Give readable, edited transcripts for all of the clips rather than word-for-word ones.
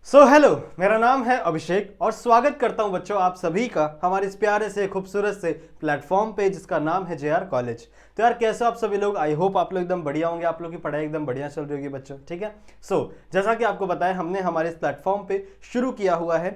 Hello, मेरा नाम है अभिषेक और स्वागत करता हूं बच्चों आप सभी का हमारे इस प्यारे से खूबसूरत से प्लेटफॉर्म पे जिसका नाम है जेआर कॉलेज। तो यार कैसे हो आप सभी लोग? आई होप आप लोग एकदम बढ़िया होंगे, आप लोग की पढ़ाई एकदम बढ़िया चल रही होगी बच्चों। ठीक है, जैसा कि आपको बताया हमने हमारे इस प्लेटफॉर्म पे शुरू किया हुआ है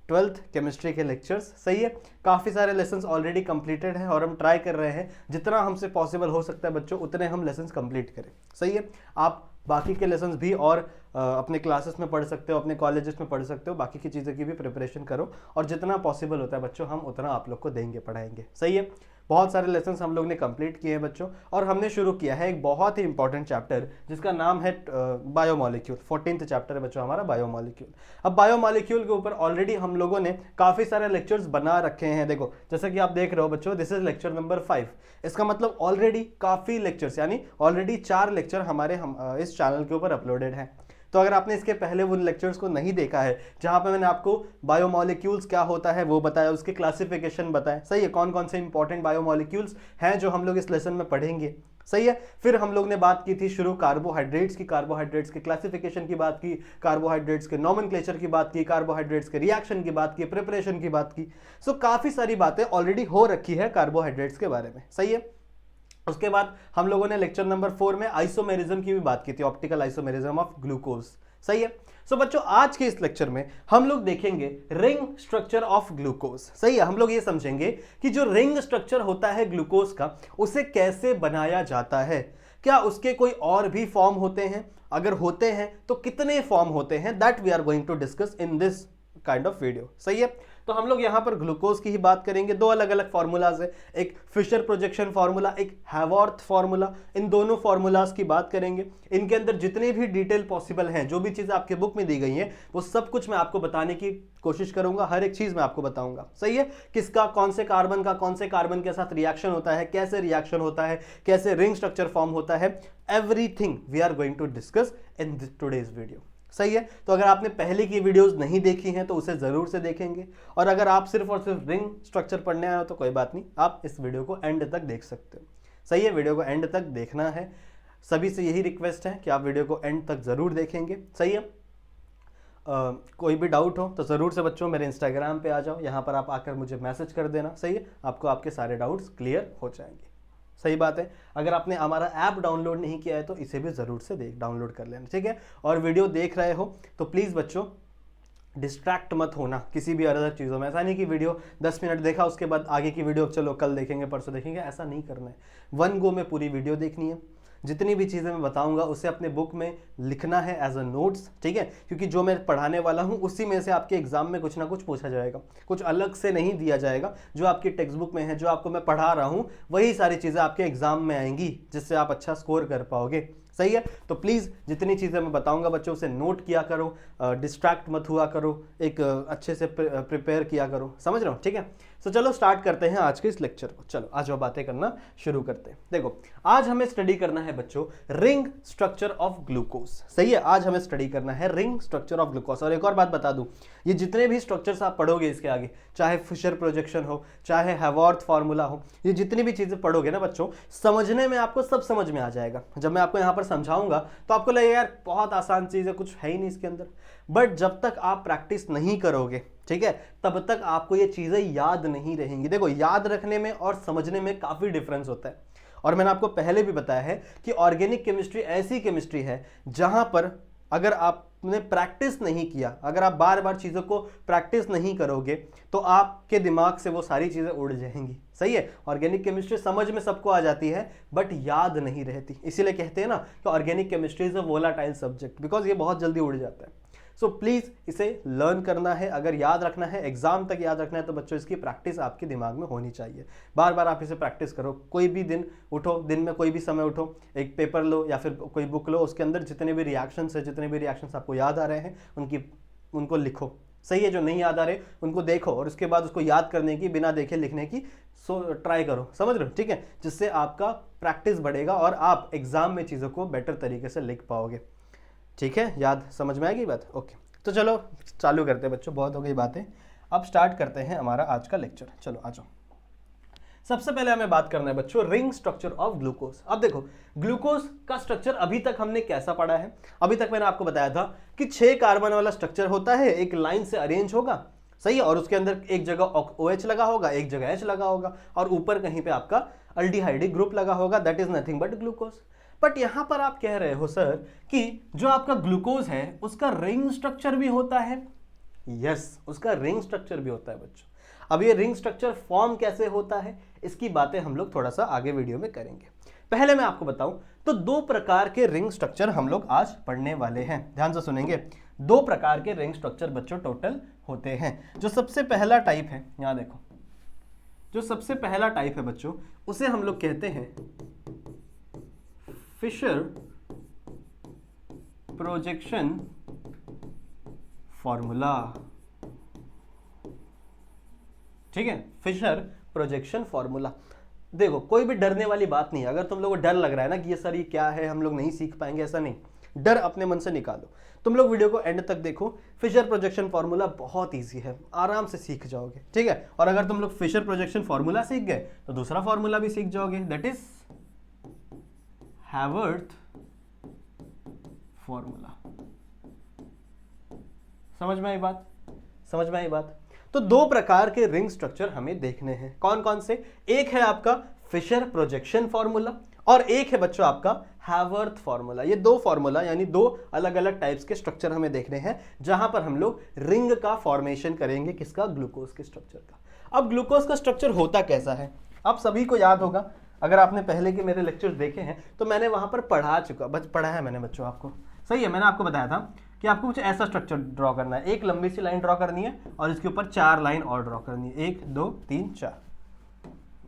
12th केमिस्ट्री के लेक्चर्स। सही है, काफ़ी सारे लेसन्स ऑलरेडी कंप्लीटेड हैं और हम ट्राई कर रहे हैं जितना हमसे पॉसिबल हो सकता है बच्चों उतने हम लेसन्स कंप्लीट करें। सही है, आप बाकी के लेसन्स भी और अपने क्लासेस में पढ़ सकते हो, अपने कॉलेजेस में पढ़ सकते हो, बाकी की चीज़ों की भी प्रिपरेशन करो और जितना पॉसिबल होता है बच्चों हम उतना आप लोग को देंगे, पढ़ाएंगे। सही है, बहुत सारे लेसन्स हम लोग ने कंप्लीट किए हैं बच्चों और हमने शुरू किया है एक बहुत ही इंपॉर्टेंट चैप्टर जिसका नाम है बायोमॉलिक्यूल। 14th चैप्टर है बच्चों हमारा बायोमॉलिक्यूल। अब बायोमॉलिक्यूल के ऊपर ऑलरेडी हम लोगों ने काफ़ी सारे लेक्चर्स बना रखे हैं। देखो जैसा कि आप देख रहे हो बच्चों, दिस इज लेक्चर नंबर 5। इसका मतलब ऑलरेडी काफ़ी लेक्चर्स यानी ऑलरेडी 4 लेक्चर हमारे इस चैनल के ऊपर अपलोडेड हैं। तो अगर आपने इसके पहले उन लेक्चर्स को नहीं देखा है जहां पे मैंने आपको बायोमॉलिक्यूल्स क्या होता है वो बताया, उसके क्लासिफिकेशन बताया, सही है, कौन कौन से इंपॉर्टेंट बायोमॉलिक्यूल्स हैं जो हम लोग इस लेसन में पढ़ेंगे। सही है, फिर हम लोग ने बात की थी शुरू कार्बोहाइड्रेट्स की, कार्बोहाइड्रेट्स के क्लासिफिकेशन की बात की, कार्बोहाइड्रेट्स के नॉमेनक्लेचर की बात की, कार्बोहाइड्रेट्स के रिएक्शन की बात की, प्रिपरेशन की बात की। काफी सारी बातें ऑलरेडी हो रखी है कार्बोहाइड्रेट्स के बारे में। सही है, उसके बाद हम लोगों ने लेक्चर नंबर 4 में आइसोमेरिज्म की भी बात की थी, ऑप्टिकल आइसोमेरिज्म ऑफ ग्लूकोज। सही है, बच्चों आज के इस लेक्चर में हम लोग देखेंगे रिंग स्ट्रक्चर ऑफ ग्लूकोज। सही है, हम लोग ये समझेंगे कि जो रिंग स्ट्रक्चर होता है ग्लूकोज का उसे कैसे बनाया जाता है, क्या उसके कोई और भी फॉर्म होते हैं, अगर होते हैं तो कितने फॉर्म होते हैं, that we are going to discuss in this kind of video. सही है, तो हम लोग यहां पर ग्लूकोज की ही बात करेंगे। दो अलग अलग फॉर्मूलाज है, एक फिशर प्रोजेक्शन फार्मूला, एक हैवॉर्थ फार्मूला। इन दोनों फार्मूलाज की बात करेंगे। इनके अंदर जितने भी डिटेल पॉसिबल हैं, जो भी चीजें आपके बुक में दी गई हैं वो सब कुछ मैं आपको बताने की कोशिश करूंगा, हर एक चीज मैं आपको बताऊंगा। सही है, किसका कौन से कार्बन का कौन से कार्बन के साथ रिएक्शन होता है, कैसे रिएक्शन होता है, कैसे रिंग स्ट्रक्चर फॉर्म होता है, everything we are going to discuss in today's video. सही है, तो अगर आपने पहले की वीडियोस नहीं देखी हैं तो उसे जरूर से देखेंगे और अगर आप सिर्फ और सिर्फ रिंग स्ट्रक्चर पढ़ने आए हो तो कोई बात नहीं, आप इस वीडियो को एंड तक देख सकते हो। सही है, वीडियो को एंड तक देखना है, सभी से यही रिक्वेस्ट है कि आप वीडियो को एंड तक जरूर देखेंगे। सही है, कोई भी डाउट हो तो ज़रूर से बच्चों मेरे इंस्टाग्राम पे आ जाओ, यहाँ पर आप आकर मुझे मैसेज कर देना। सही है, आपको आपके सारे डाउट्स क्लियर हो जाएंगे। सही बात है, अगर आपने हमारा ऐप डाउनलोड नहीं किया है तो इसे भी ज़रूर से डाउनलोड कर लेना। ठीक है, और वीडियो देख रहे हो तो प्लीज़ बच्चों डिस्ट्रैक्ट मत होना किसी भी अदर चीज़ों में। ऐसा नहीं कि वीडियो 10 मिनट देखा उसके बाद आगे की वीडियो चलो कल देखेंगे परसों देखेंगे, ऐसा नहीं करना है। वन गो में पूरी वीडियो देखनी है, जितनी भी चीज़ें मैं बताऊंगा उसे अपने बुक में लिखना है एज अ नोट्स। ठीक है, क्योंकि जो मैं पढ़ाने वाला हूं उसी में से आपके एग्जाम में कुछ ना कुछ पूछा जाएगा, कुछ अलग से नहीं दिया जाएगा। जो आपकी टेक्स्ट बुक में है, जो आपको मैं पढ़ा रहा हूं वही सारी चीज़ें आपके एग्जाम में आएंगी जिससे आप अच्छा स्कोर कर पाओगे। सही है, तो प्लीज़ जितनी चीज़ें मैं बताऊंगा बच्चों उसे नोट किया करो, डिस्ट्रैक्ट मत हुआ करो, एक अच्छे से प्रिपेयर किया करो। समझ रहे हो? ठीक है, चलो स्टार्ट करते हैं आज के इस लेक्चर को। चलो आज वो बातें करना शुरू करते हैं। देखो आज हमें स्टडी करना है बच्चों रिंग स्ट्रक्चर ऑफ ग्लूकोज। सही है, आज हमें स्टडी करना है रिंग स्ट्रक्चर ऑफ ग्लूकोज। और एक और बात बता दूं, ये जितने भी स्ट्रक्चर्स आप पढ़ोगे इसके आगे, चाहे फिशर प्रोजेक्शन हो, चाहे हैवॉर्थ फार्मूला हो, ये जितनी भी चीजें पढ़ोगे ना बच्चों, समझने में आपको सब समझ में आ जाएगा। जब मैं आपको यहाँ पर समझाऊंगा तो आपको लगेगा यार बहुत आसान चीज है, कुछ है ही नहीं इसके अंदर। बट जब तक आप प्रैक्टिस नहीं करोगे, ठीक है, तब तक आपको ये चीजें याद नहीं रहेंगी। देखो याद रखने में और समझने में काफी डिफरेंस होता है। और मैंने आपको पहले भी बताया है कि ऑर्गेनिक केमिस्ट्री ऐसी केमिस्ट्री है जहां पर अगर आपने प्रैक्टिस नहीं किया, अगर आप बार बार चीज़ों को प्रैक्टिस नहीं करोगे तो आपके दिमाग से वो सारी चीज़ें उड़ जाएंगी। सही है, ऑर्गेनिक केमिस्ट्री समझ में सबको आ जाती है बट याद नहीं रहती। इसीलिए कहते हैं ना कि organic chemistry is a volatile subject, because ये बहुत जल्दी उड़ जाता है। प्लीज़ इसे लर्न करना है, अगर याद रखना है, एग्जाम तक याद रखना है तो बच्चों इसकी प्रैक्टिस आपके दिमाग में होनी चाहिए। बार बार आप इसे प्रैक्टिस करो। कोई भी दिन उठो, दिन में कोई भी समय उठो, एक पेपर लो या फिर कोई बुक लो, उसके अंदर जितने भी रिएक्शंस है, जितने भी रिएक्शंस आपको याद आ रहे हैं उनको लिखो। सही है, जो नहीं याद आ रहे उनको देखो और उसके बाद उसको याद करने की, बिना देखे लिखने की ट्राई करो। समझ रहे हो? ठीक है, जिससे आपका प्रैक्टिस बढ़ेगा और आप एग्जाम में चीज़ों को बेटर तरीके से लिख पाओगे। ठीक है, याद समझ में आएगी बात? ओके, तो चलो चालू करते हैं बच्चों, बहुत हो गई बातें, अब स्टार्ट करते हैं हमारा आज का लेक्चर। चलो आ जाओ। सबसे पहले हमें बात करना है बच्चों रिंग स्ट्रक्चर ऑफ ग्लूकोज। अब देखो ग्लूकोज का स्ट्रक्चर अभी तक हमने कैसा पढ़ा है, अभी तक मैंने आपको बताया था कि 6 कार्बन वाला स्ट्रक्चर होता है, एक लाइन से अरेंज होगा, सही है, और उसके अंदर एक जगह OH लगा होगा, एक जगह H लगा होगा, और ऊपर कहीं पे आपका अल्डिहाइडिक ग्रुप लगा होगा, that is nothing but glucose. But यहां पर आप कह रहे हो सर कि जो आपका ग्लूकोज है उसका रिंग स्ट्रक्चर भी होता है। यस, उसका रिंग स्ट्रक्चर भी होता है बच्चों। अब ये रिंग स्ट्रक्चर फॉर्म कैसे होता है इसकी बातें हम लोग थोड़ा सा आगे वीडियो में करेंगे। पहले मैं आपको बताऊं तो 2 प्रकार के रिंग स्ट्रक्चर हम लोग आज पढ़ने वाले हैं, ध्यान से सुनेंगे। 2 प्रकार के रिंग स्ट्रक्चर बच्चों टोटल होते हैं। जो सबसे पहला टाइप है, यहां देखो, जो सबसे पहला टाइप है बच्चों उसे हम लोग कहते हैं फिशर प्रोजेक्शन फॉर्मूला। ठीक है, फिशर प्रोजेक्शन फॉर्मूला। देखो कोई भी डरने वाली बात नहीं है। अगर तुम लोगों को डर लग रहा है ना कि ये सर ये क्या है, हम लोग नहीं सीख पाएंगे, ऐसा नहीं, डर अपने मन से निकालो। तुम लोग वीडियो को एंड तक देखो। फिशर प्रोजेक्शन फॉर्मूला बहुत इजी है, आराम से सीख जाओगे, ठीक है। और अगर तुम लोग फिशर प्रोजेक्शन फॉर्मूला सीख गए तो दूसरा फॉर्मूला भी सीख जाओगे, दैट इज हैवर्थ फॉर्मूला। समझ में आई बात? समझ में आई बात? तो 2 प्रकार के रिंग स्ट्रक्चर हमें देखने हैं। कौन कौन से? एक है आपका फिशर प्रोजेक्शन फॉर्मूला और एक है बच्चों आपका हैवर्थ फॉर्मूला। ये 2 फॉर्मूला यानी 2 अलग अलग टाइप्स के स्ट्रक्चर हमें देखने हैं, जहां पर हम लोग रिंग का फॉर्मेशन करेंगे। किसका? ग्लूकोज के स्ट्रक्चर का। अब ग्लूकोज का स्ट्रक्चर होता कैसा है आप सभी को याद होगा। अगर आपने पहले के मेरे लेक्चर्स देखे हैं तो मैंने वहां पर पढ़ाया मैंने बच्चों आपको, सही है। मैंने आपको बताया था कि आपको कुछ ऐसा स्ट्रक्चर ड्रॉ करना है, एक लंबी सी लाइन ड्रॉ करनी है और इसके ऊपर 4 लाइन और ड्रॉ करनी है, 1 2 3 4।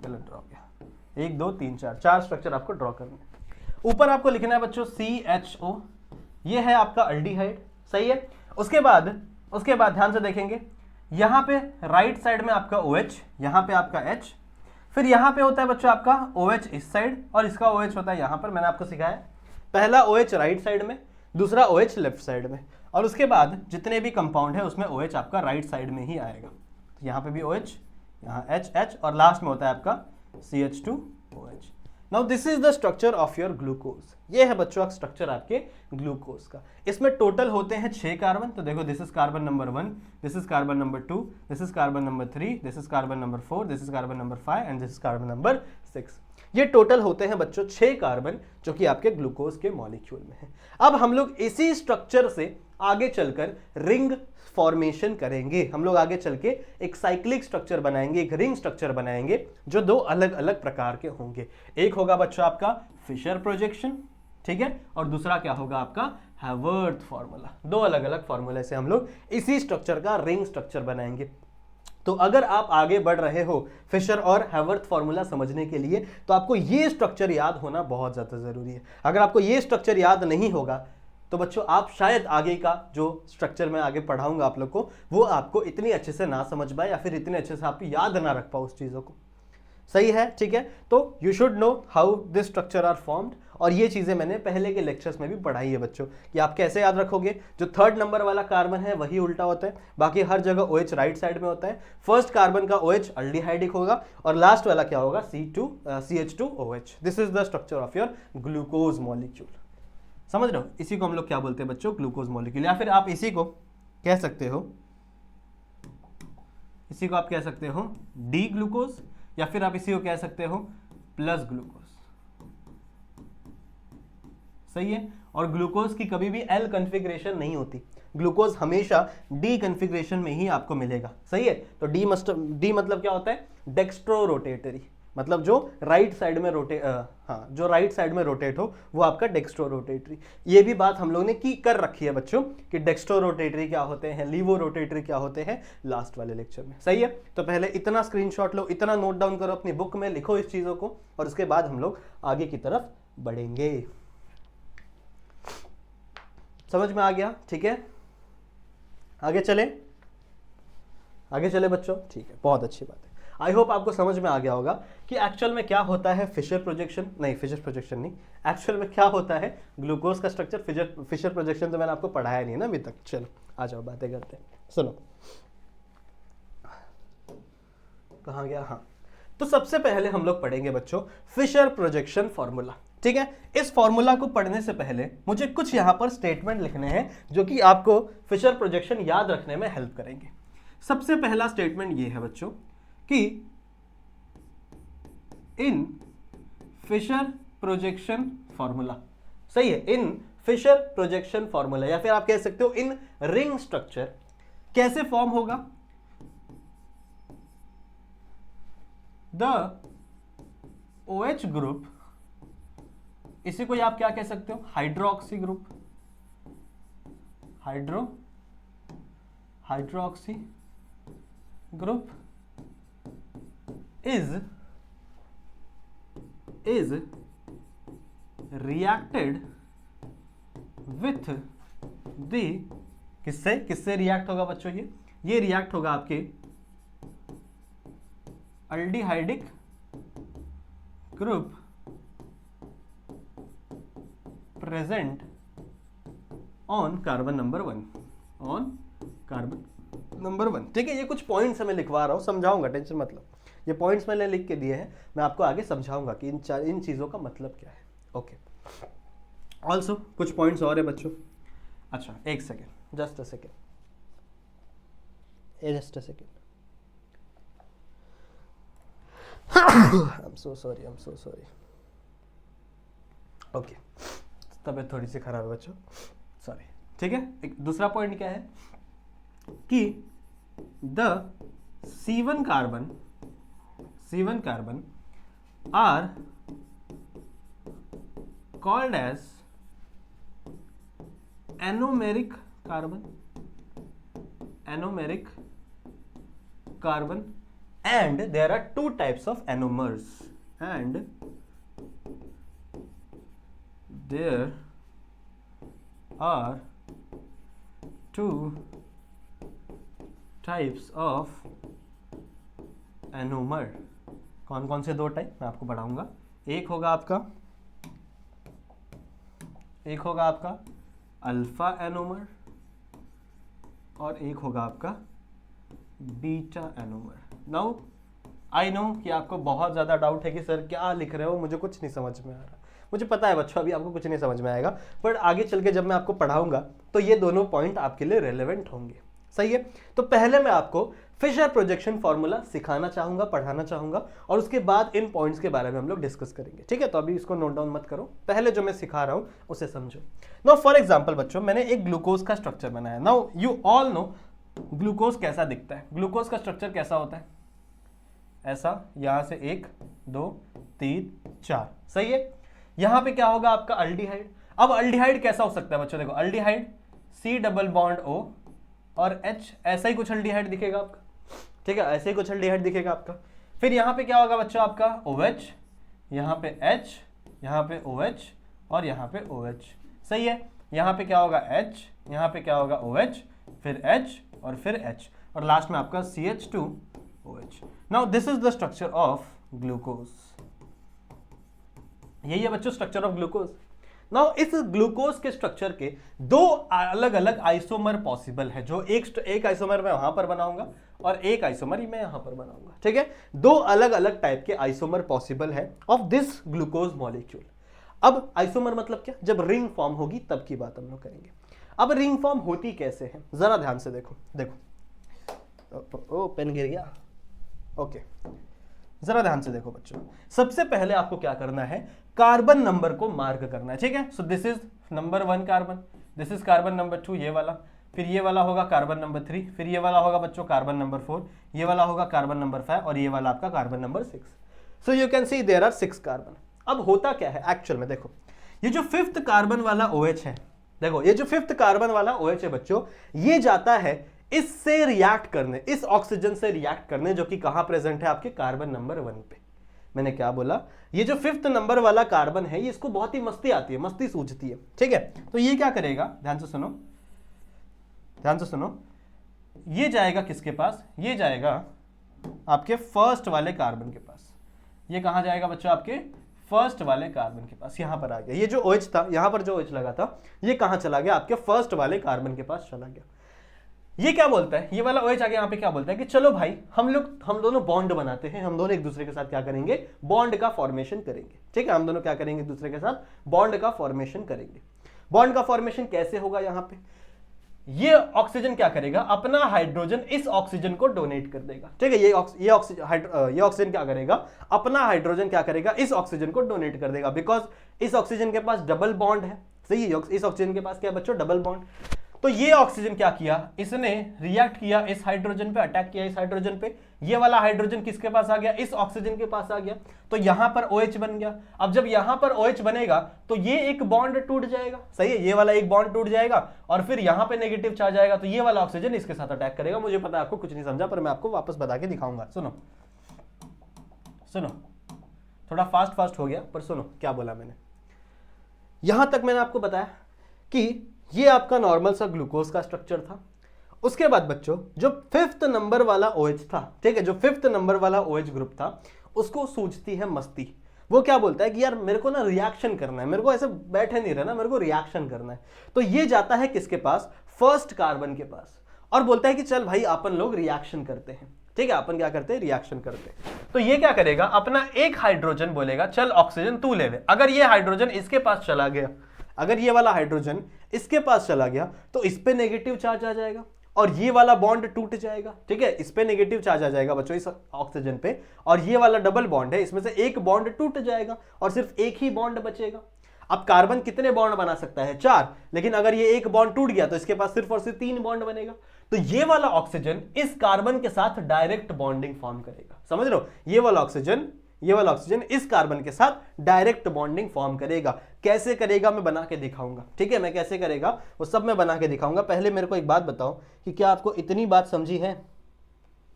गलत ड्रॉ किया, 1 2 3 4, 4 स्ट्रक्चर आपको ड्रॉ करने हैं। ऊपर आपको लिखना है बच्चों CHO, ये है आपका अल्डिहाइड, सही है। उसके बाद ध्यान से देखेंगे, यहाँ पे राइट साइड में आपका OH, यहाँ पे आपका H, फिर यहाँ पे होता है बच्चों आपका OH इस साइड और इसका OH होता है यहाँ पर। मैंने आपको सिखाया पहला OH राइट साइड में, दूसरा OH लेफ्ट साइड में, और उसके बाद जितने भी कंपाउंड है उसमें OH आपका राइट साइड में ही आएगा। तो यहाँ पे भी OH, यहाँ H और लास्ट में होता है आपका CH2OH। Now this is the structure of your glucose. ये है बच्चों स्ट्रक्चर आपके ग्लूकोज का। इसमें टोटल होते हैं 6 कार्बन। तो देखो this is carbon number 1, this is carbon number 2, this is carbon number 3, this is carbon number 4, this is carbon number 5 and this is carbon number 6। ये टोटल होते हैं बच्चों 6 कार्बन जो कि आपके ग्लूकोज के मॉलिक्यूल में है। अब हम लोग इसी स्ट्रक्चर से आगे चलकर रिंग फॉर्मेशन करेंगे। हम लोग आगे चल के एक साइक्लिक स्ट्रक्चर बनाएंगे, एक रिंग स्ट्रक्चर बनाएंगे जो 2 अलग अलग प्रकार के होंगे। एक होगा बच्चों आपका फिशर प्रोजेक्शन, ठीक है, और दूसरा क्या होगा आपका हैवर्थ फॉर्मूला। 2 अलग अलग फॉर्मूले से हम लोग इसी स्ट्रक्चर का रिंग स्ट्रक्चर बनाएंगे। तो अगर आप आगे बढ़ रहे हो फिशर और हैवर्थ फॉर्मूला समझने के लिए तो आपको ये स्ट्रक्चर याद होना बहुत ज़्यादा ज़रूरी है। अगर आपको ये स्ट्रक्चर याद नहीं होगा तो बच्चों आप शायद आगे का जो स्ट्रक्चर मैं आगे पढ़ाऊंगा आप लोग को वो आपको इतनी अच्छे से ना समझ पाए या फिर इतने अच्छे से आप याद ना रख पाओ उस चीज़ों को, सही है, ठीक है। तो you should know how this structure are formed, और ये चीजें मैंने पहले के लेक्चर्स में भी पढ़ाई है बच्चों कि आप कैसे याद रखोगे। जो 3rd नंबर वाला कार्बन है वही उल्टा होता है, बाकी हर जगह OH राइट साइड में होता है। फर्स्ट कार्बन का OH अल्डिहाइडिक होगा और लास्ट वाला क्या होगा CH2OH। This is the structure of your glucose molecule. समझ रहे हो? इसी को हम लोग क्या बोलते हैं बच्चों? Glucose molecule. या फिर आप इसी को कह सकते हो, इसी को आप कह सकते हो डी ग्लूकोज, या फिर आप इसी को कह सकते हो प्लस ग्लूकोज, सही है। और ग्लूकोज की कभी भी L कॉन्फ़िगरेशन नहीं होती, ग्लूकोज हमेशा D कॉन्फ़िगरेशन में ही आपको मिलेगा, सही है। तो D मतलब क्या होता है? डेक्स्ट्रो रोटेटरी, मतलब जो राइट साइड में जो राइट साइड में रोटेट हो वो आपका डेक्स्ट्रो रोटेटरी। ये भी बात हम लोग ने कर रखी है बच्चों कि डेक्स्ट्रो रोटेटरी क्या होते हैं, लीवो रोटेटरी क्या होते हैं, लास्ट वाले लेक्चर में, सही है। तो पहले इतना स्क्रीनशॉट लो, इतना नोट डाउन करो अपनी बुक में, लिखो इस चीजों को, और उसके बाद हम लोग आगे की तरफ बढ़ेंगे। समझ में आ गया? ठीक है, आगे चले बच्चों, ठीक है, बहुत अच्छी बात है। आई होप आपको समझ में आ गया होगा कि एक्चुअल में क्या होता है फिशर प्रोजेक्शन नहीं, एक्चुअल में क्या होता है ग्लूकोज का स्ट्रक्चर। फिशर प्रोजेक्शन तो मैंने आपको पढ़ाया नहीं ना अभी तक। चलो आ जाओ, बातें करते हैं। सुनो, कहाँ गया? हाँ, तो सबसे पहले हम लोग पढ़ेंगे बच्चों फिशर प्रोजेक्शन फॉर्मूला। ठीक है, इस फॉर्मूला को पढ़ने से पहले मुझे कुछ यहां पर स्टेटमेंट लिखने हैं जो कि आपको फिशर प्रोजेक्शन याद रखने में हेल्प करेंगे। सबसे पहला स्टेटमेंट ये है बच्चों कि इन फिशर प्रोजेक्शन फॉर्मूला, सही है, इन फिशर प्रोजेक्शन फॉर्मूला या फिर आप कह सकते हो इन रिंग स्ट्रक्चर कैसे फॉर्म होगा, द OH ग्रुप, इसी को आप क्या कह सकते हो, hydroxy group, hydroxy group is reacted with the, किससे रिएक्ट होगा बच्चों, ये रिएक्ट होगा आपके aldehydic group present on carbon number 1, on carbon number 1। ठीक है, ये कुछ पॉइंट्स मैं लिखवा रहा हूं, समझाऊंगा, टेंशन मतलब, ये पॉइंट्स मैंने लिख के दिए हैं, मैं आपको आगे समझाऊंगा कि इन चीजों का मतलब क्या है। ओके, ऑल्सो कुछ पॉइंट्स और है बच्चों। अच्छा एक second, just a second. I'm so sorry. Okay, तबीयत थोड़ी सी खराब है बच्चों, सॉरी। ठीक है, एक दूसरा पॉइंट क्या है कि the C1 carbon are called as anomeric carbon and there are two types of anomers, and there are two types of anomer। कौन कौन से दो टाइप मैं आपको पढ़ाऊंगा। एक होगा आपका अल्फा एनोमर और एक होगा आपका beta anomer. Now I know कि आपको बहुत ज़्यादा डाउट है कि सर क्या लिख रहे हो, मुझे कुछ नहीं समझ में आ रहा। मुझे पता है बच्चों, अभी आपको कुछ नहीं समझ में आएगा, पर आगे चल के जब मैं आपको पढ़ाऊंगा तो ये दोनों पॉइंट आपके लिए रेलेवेंट होंगे। सही है, तो पहले मैं आपको फिशर प्रोजेक्शन फॉर्मूला सिखाना चाहूंगा, पढ़ाना चाहूंगा, और उसके बाद इन पॉइंट्स के बारे में हम लोग डिस्कस करेंगे। ठीक है, तो अभी इसको नोट डाउन मत करो, पहले जो मैं सिखा रहा हूं उसे समझो। नाउ फॉर एग्जाम्पल बच्चों, मैंने एक ग्लूकोज का स्ट्रक्चर बनाया। Now you all know glucose कैसा दिखता है। ग्लूकोज का स्ट्रक्चर कैसा होता है, ऐसा, यहां से 1 2 3 4, सही है। यहां पे क्या होगा आपका अल्डिहाइड। अब अल्डिहाइड कैसा हो सकता है बच्चों, देखो aldehyde C double bond O और H, ऐसा ही कुछ अल्डिहाइड दिखेगा आपका। ठीक है, ऐसे ही कुछ अल्डिहाइड दिखेगा आपका। फिर यहां पे क्या होगा बच्चों आपका OH, यहां पे H, यहां पे OH और यहां पे OH, सही है। यहां पे क्या होगा H, यहां पे क्या होगा OH, फिर H और फिर H, और लास्ट में आपका CH2OH। Now this is the structure of glucose. यही है बच्चों स्ट्रक्चर ऑफ ग्लूकोज। नाउ इस ग्लूकोज के स्ट्रक्चर के दो अलग अलग आइसोमर पॉसिबल है, जो एक आइसोमर मैं वहां पर बनाऊंगा और एक आइसोमर ही मैं यहां पर बनाऊंगा। ठीक है, दो अलग अलग टाइप के आइसोमर पॉसिबल है ऑफ दिस ग्लूकोज मॉलिक्यूल। अब आइसोमर मतलब क्या, जब रिंग फॉर्म होगी तब की बात हम लोग करेंगे। अब रिंग फॉर्म होती कैसे है, जरा ध्यान से देखो। ओ पेन गिर गया। ओके, जरा ध्यान से देखो बच्चों। सबसे पहले आपको क्या करना है, कार्बन नंबर को मार्क करना है। ठीक है, so this is number 1 carbon, this is carbon number 2, ये वाला, फिर ये वाला होगा कार्बन नंबर 3, फिर ये वाला होगा बच्चों कार्बन नंबर 4, ये वाला होगा कार्बन नंबर 5 और ये वाला आपका carbon number 6। So you can see there are 6 carbon. अब होता क्या है एक्चुअल में, देखो ये जो 5th कार्बन वाला OH है, देखो ये जो 5th कार्बन वाला OH है बच्चों, ये जाता है इससे रिएक्ट करने, इस ऑक्सीजन से रिएक्ट करने, जो कि कहां प्रेजेंट है आपके कार्बन नंबर 1 पे। मैंने क्या बोला, ये जो 5th नंबर वाला कार्बन है, ये इसको बहुत ही मस्ती आती है, मस्ती सूझती है। ठीक है, तो ये क्या करेगा, ध्यान से सुनो, ये जाएगा किसके पास, ये जाएगा आपके फर्स्ट वाले कार्बन के पास। ये कहां जाएगा बच्चों, आपके फर्स्ट वाले कार्बन के पास, यहां पर आ गया। ये जो OH था, यहां पर जो OH लगा था, ये कहां चला गया, आपके फर्स्ट वाले कार्बन के पास चला गया। ये क्या बोलता है, ये वाला OH आगे यहाँ पे क्या बोलता है कि चलो भाई हम दोनों बॉन्ड बनाते हैं, हम दोनों एक दूसरे के साथ क्या करेंगे, बॉन्ड का फॉर्मेशन करेंगे। ठीक है, हम दोनों क्या करेंगे, एक दूसरे के साथ बॉन्ड का फॉर्मेशन करेंगे। बॉन्ड का फॉर्मेशन कैसे होगा, यहाँ पे ये ऑक्सीजन क्या करेगा, अपना हाइड्रोजन इस ऑक्सीजन को डोनेट कर देगा। ठीक है, ये ऑक्सीजन क्या करेगा, अपना हाइड्रोजन क्या करेगा, इस ऑक्सीजन को डोनेट कर देगा, बिकॉज इस ऑक्सीजन के पास डबल बॉन्ड है। सही है, इस ऑक्सीजन के पास क्या है बच्चों, डबल बॉन्ड। तो ये ऑक्सीजन क्या किया, इसने रिएक्ट किया इस हाइड्रोजन पे, अटैक किया इस हाइड्रोजन पे। ये वाला हाइड्रोजन किसके पास आ गया, इस ऑक्सीजन के पास आ गया, तो यहां पर OH बन गया। अब जब यहां पर OH बनेगा तो ये एक बॉन्ड टूट जाएगा। सही है, ये वाला एक बॉन्ड टूट जाएगा और फिर यहां पे नेगेटिव चार्ज आएगा, तो ये वाला ऑक्सीजन इसके साथ अटैक करेगा। मुझे पता है आपको कुछ नहीं समझा, पर मैं आपको वापस बता के दिखाऊंगा। सुनो सुनो, थोड़ा फास्ट हो गया, पर सुनो क्या बोला मैंने। यहां तक मैंने आपको बताया कि ये आपका नॉर्मल सा ग्लूकोज का स्ट्रक्चर था। उसके बाद बच्चों जो 5th नंबर वाला OH था, ठीक है, जो 5th नंबर वाला OH ग्रुप था, उसको सूझती है मस्ती। वो क्या बोलता है कि यार मेरे को ना रिएक्शन करना है, मेरे को ऐसे बैठे नहीं रहना, मेरे को रिएक्शन करना है। तो ये जाता है किसके पास, फर्स्ट कार्बन के पास, और बोलता है कि चल भाई अपन लोग रिएक्शन करते हैं। ठीक है, अपन क्या करते हैं, रिएक्शन करते हैं। तो ये क्या करेगा, अपना एक हाइड्रोजन बोलेगा चल ऑक्सीजन तू ले ले। अगर ये हाइड्रोजन इसके पास चला गया, अगर ये वाला हाइड्रोजन इसके पास चला गया तो इस पे नेगेटिव चार्ज आ जाएगा और ये वाला बॉन्ड टूट जाएगा। ठीक है, इस पे नेगेटिव चार्ज आ जाएगा बच्चों इस ऑक्सीजन पे, और ये वाला डबल बॉन्ड है, इसमें से एक बॉन्ड टूट जाएगा और सिर्फ एक ही बॉन्ड बचेगा। अब कार्बन कितने बॉन्ड बना सकता है, 4, लेकिन अगर ये एक बॉन्ड टूट गया तो इसके पास सिर्फ और सिर्फ 3 बॉन्ड बनेगा। तो ये वाला ऑक्सीजन इस कार्बन के साथ डायरेक्ट बॉन्डिंग फॉर्म करेगा। समझ रहे हो, ये वाला ऑक्सीजन इस कार्बन के साथ डायरेक्ट बॉन्डिंग फॉर्म करेगा। कैसे करेगा मैं बना के दिखाऊंगा। ठीक है, मैं कैसे करेगा वो सब मैं बना के दिखाऊंगा। पहले मेरे को एक बात बताओ कि क्या आपको इतनी बात समझी है,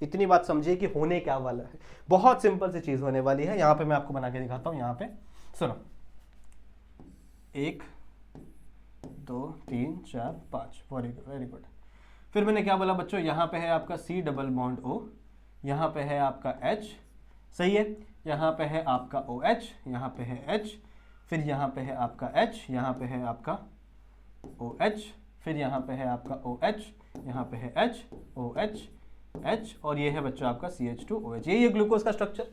इतनी बात समझिए कि होने क्या वाला है। बहुत सिंपल सी चीज होने वाली है। यहां पे मैं आपको बना के दिखाता हूं। यहां पे सुनो, 1 2 3 4 5, वेरी गुड। फिर मैंने क्या बोला बच्चों, यहां पे है आपका C डबल बॉन्ड O, यहां पे है आपका H, सही है, यहाँ पे है आपका OH, यहाँ पे है H, फिर यहाँ पे है आपका H, यहाँ पे है आपका OH, फिर यहाँ पे है आपका OH, यहाँ पे है H, OH, H, और ये है बच्चों आपका CH2OH। यही है ग्लूकोज का स्ट्रक्चर,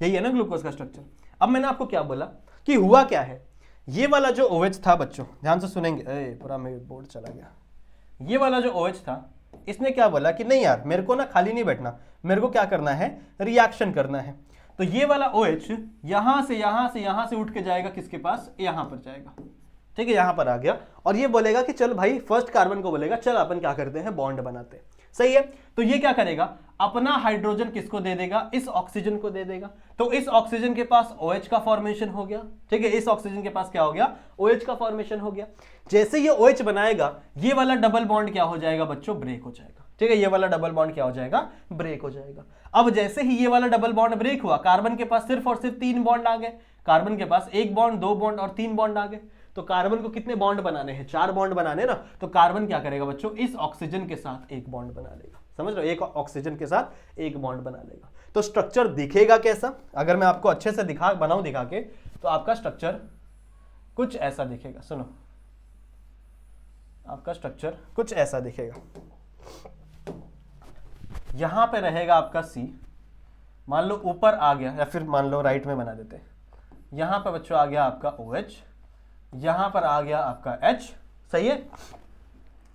यही है ना ग्लूकोज का स्ट्रक्चर। अब मैंने आपको क्या बोला कि हुआ क्या है, ये वाला जो OH था बच्चों, ध्यान से सुनेंगे, पूरा मेरा बोर्ड चला गया। ये वाला जो OH था, इसने क्या बोला कि नहीं यार मेरे को ना खाली नहीं बैठना, मेरे को क्या करना है, रिएक्शन करना है। तो ये वाला OH यहां से उठ के जाएगा किसके पास, यहां पर जाएगा। ठीक है, यहां पर आ गया और ये बोलेगा कि चल भाई फर्स्ट कार्बन को बोलेगा चल अपन क्या करते हैं, बॉन्ड बनाते हैं। सही है, तो ये क्या करेगा, अपना हाइड्रोजन किसको दे देगा, इस ऑक्सीजन को दे देगा। तो इस ऑक्सीजन के पास OH का फॉर्मेशन हो गया। ठीक है, इस ऑक्सीजन के पास क्या हो गया, OH का फॉर्मेशन हो गया। जैसे ये OH बनाएगा, ये वाला डबल बॉन्ड क्या हो जाएगा बच्चों, ब्रेक हो जाएगा। ठीक है, ये वाला डबल बॉन्ड क्या हो जाएगा, ब्रेक हो जाएगा। अब जैसे ही ये वाला डबल बॉन्ड ब्रेक हुआ, कार्बन के पास सिर्फ और सिर्फ 3 बॉन्ड आ गए। कार्बन के पास 1 बॉन्ड, 2 बॉन्ड और 3 बॉन्ड आ गए। तो कार्बन को कितने बॉन्ड बनाने हैं, 4 बॉन्ड बनाने ना। तो कार्बन क्या करेगा बच्चों, इस ऑक्सीजन के साथ 1 बॉन्ड बना लेगा। समझ रहे हो, एक ऑक्सीजन के साथ 1 बॉन्ड बना लेगा। तो स्ट्रक्चर दिखेगा कैसा, अगर मैं आपको अच्छे से बनाऊं दिखा के, तो आपका स्ट्रक्चर कुछ ऐसा दिखेगा। सुनो, आपका स्ट्रक्चर कुछ ऐसा दिखेगा। यहां पे रहेगा आपका C, मान लो ऊपर आ गया, या फिर मान लो राइट में बना देते हैं। यहां पे बच्चों आ गया आपका OH, यहां पर आ गया आपका H, सही है,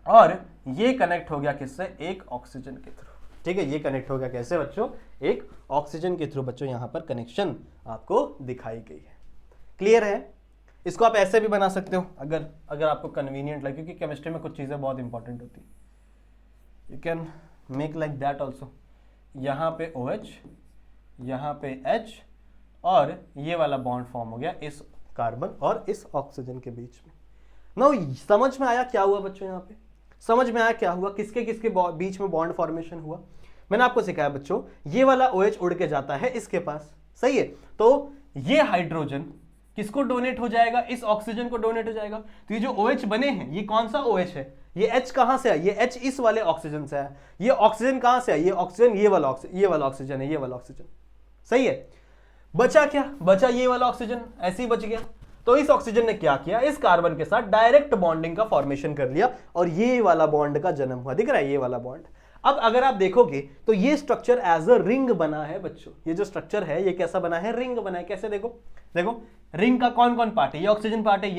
और ये कनेक्ट हो गया किससे, एक ऑक्सीजन के थ्रू। ठीक है, ये कनेक्ट हो गया कैसे बच्चों, एक ऑक्सीजन के थ्रू। बच्चों यहां पर कनेक्शन आपको दिखाई गई है। क्लियर है, इसको आप ऐसे भी बना सकते हो अगर आपको कन्वीनियंट लगे, क्योंकि केमिस्ट्री में कुछ चीजें बहुत इंपॉर्टेंट होती है। You can make like that also. यहाँ पे OH, यहाँ पे H, और ये वाला बॉन्ड फॉर्म हो गया इस कार्बन और इस ऑक्सीजन के बीच में। नाउ समझ में आया क्या हुआ बच्चों, यहाँ पे समझ में आया क्या हुआ, किसके किसके बीच में बॉन्ड फॉर्मेशन हुआ। मैंने आपको सिखाया बच्चों, ये वाला OH उड़ के जाता है इसके पास, सही है। तो ये हाइड्रोजन किसको डोनेट हो जाएगा, इस ऑक्सीजन को डोनेट हो जाएगा। तो ये जो OH बने हैं, ये कौन सा OH है, ये H कहां से है, ये H इस वाले ऑक्सीजन से है। ये ऑक्सीजन कहां से है, ये ऑक्सीजन ये वाला ऑक्सीजन है, ये वाला ऑक्सीजन, सही है। बचा क्या, बचा ये वाला ऑक्सीजन, ऐसे ही बच गया। तो इस ऑक्सीजन ने क्या किया, इस कार्बन के साथ डायरेक्ट बॉन्डिंग का फॉर्मेशन कर लिया और ये वाला बॉन्ड का जन्म हुआ। दिख रहा है ये वाला बॉन्ड। अब अगर आप देखोगे तो ये स्ट्रक्चर एज अ रिंग बना है बच्चों। ये जो स्ट्रक्चर है ये कैसा बना है, रिंग बना है। कैसे, देखो देखो रिंग का कौन कौन पार्ट है, ये ऑक्सीजन पार्ट है,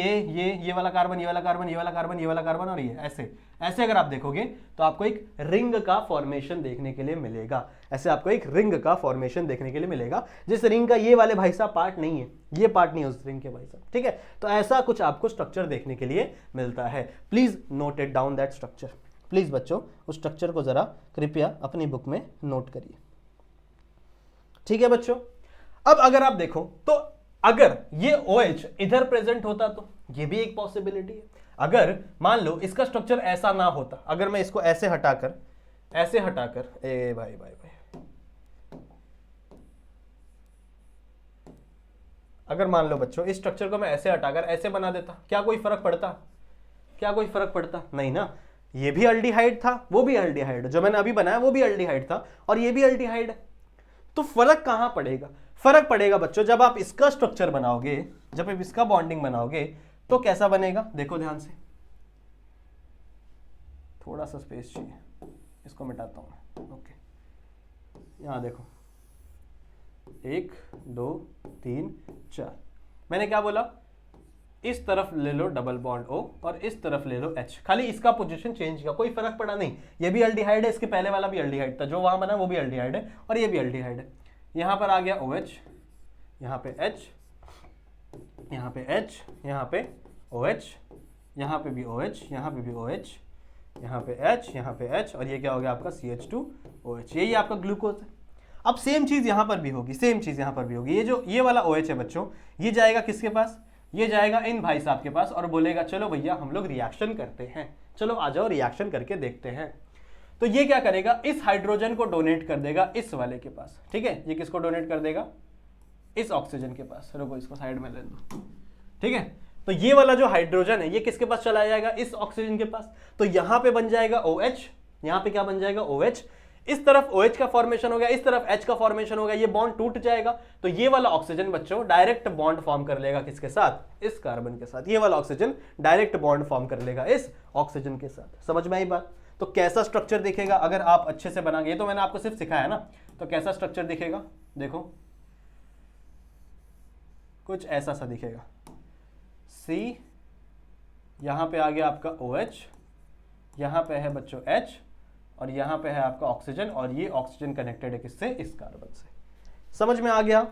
ये वाला कार्बन, ये वाला कार्बन, ये वाला कार्बन, ये वाला कार्बन और ये ऐसे ऐसे अगर आप देखोगे तो आपको एक रिंग का फॉर्मेशन देखने के लिए मिलेगा। ऐसे आपको एक रिंग का फॉर्मेशन देखने के लिए मिलेगा, जिस रिंग का ये वाले भाई साहब पार्ट नहीं है, ये पार्ट नहीं है उस रिंग के भाई साहब। ठीक है, तो ऐसा कुछ आपको स्ट्रक्चर देखने के लिए मिलता है। Please note it down that structure. Please बच्चों उस स्ट्रक्चर को जरा कृपया अपनी बुक में नोट करिए। ठीक है बच्चों, अब अगर आप देखो तो अगर ये OH इधर प्रेजेंट होता तो ये भी एक पॉसिबिलिटी है। अगर मान लो इसका स्ट्रक्चर ऐसा ना होता, अगर मैं इसको ऐसे हटाकर ए भाई भाई भाई, अगर मान लो बच्चों इस स्ट्रक्चर को मैं ऐसे हटाकर ऐसे बना देता, क्या कोई फर्क पड़ता? क्या कोई फर्क पड़ता? नहीं ना। ये भी अल्डिहाइड था, वो भी अल्डिहाइड, जो मैंने अभी बनाया वो भी अल्डिहाइड था और ये भी अल्डिहाइड है। तो फर्क कहां पड़ेगा? फर्क पड़ेगा बच्चों जब आप इसका स्ट्रक्चर बनाओगे, जब आप इसका बॉन्डिंग बनाओगे तो कैसा बनेगा। देखो ध्यान से, थोड़ा सा स्पेस चाहिए, इसको मिटाता हूं मैं। ओके, यहां देखो 1 2 3 4, मैंने क्या बोला, इस तरफ ले लो डबल बॉन्ड O और इस तरफ ले लो H, खाली इसका पोजीशन चेंज किया, कोई फर्क पड़ा नहीं। ये भी अल्डिहाइड है, इसके पहले वाला भी अल्डिहाइड था, जो वहां बना वो भी अल्डिहाइड है और ये भी अल्डिहाइड है। यहां पर आ गया OH, यहां पे H, यहां पे H, यहां पे OH, यहां पे भी OH, यहां पे भी OH, यहां पे H, यहां पे H और ये क्या हो गया आपका CH2OH। यही आपका ग्लूकोज है। अब सेम चीज यहां पर भी होगी, सेम चीज यहां पर भी होगी। ये जो ये वाला OH है बच्चों, ये जाएगा किसके पास, ये जाएगा इन भाई साहब के पास और बोलेगा चलो भैया हम लोग रिएक्शन करते हैं, चलो आ जाओ रिएक्शन करके देखते हैं। तो ये क्या करेगा, इस हाइड्रोजन को डोनेट कर देगा इस वाले के पास। ठीक है, ये किसको डोनेट कर देगा, इस ऑक्सीजन के पास। रुको इसको साइड में ले लो। ठीक है, तो ये वाला जो हाइड्रोजन है ये किसके पास चला जाएगा, इस ऑक्सीजन के पास। तो यहां पे बन जाएगा OH, यहां पे क्या बन जाएगा OH, इस तरफ OH का फॉर्मेशन हो गया, इस तरफ H का फॉर्मेशन हो गया, ये बॉन्ड टूट जाएगा। तो ये वाला ऑक्सीजन बच्चों डायरेक्ट बॉन्ड फॉर्म कर लेगा किसके साथ, इस कार्बन के साथ। ये वाला ऑक्सीजन डायरेक्ट बॉन्ड फॉर्म कर लेगा इस ऑक्सीजन के साथ। समझ में आई बात? तो कैसा स्ट्रक्चर दिखेगा अगर आप अच्छे से बनाएंगे, ये तो मैंने आपको सिर्फ सिखाया ना, तो कैसा स्ट्रक्चर दिखेगा, देखो कुछ ऐसा सा दिखेगा। C, यहां पे आ गया आपका OH, यहां पे है बच्चों H और यहां पे है आपका ऑक्सीजन और ये ऑक्सीजन कनेक्टेड है किससे, इस कार्बन से। समझ में आ गया?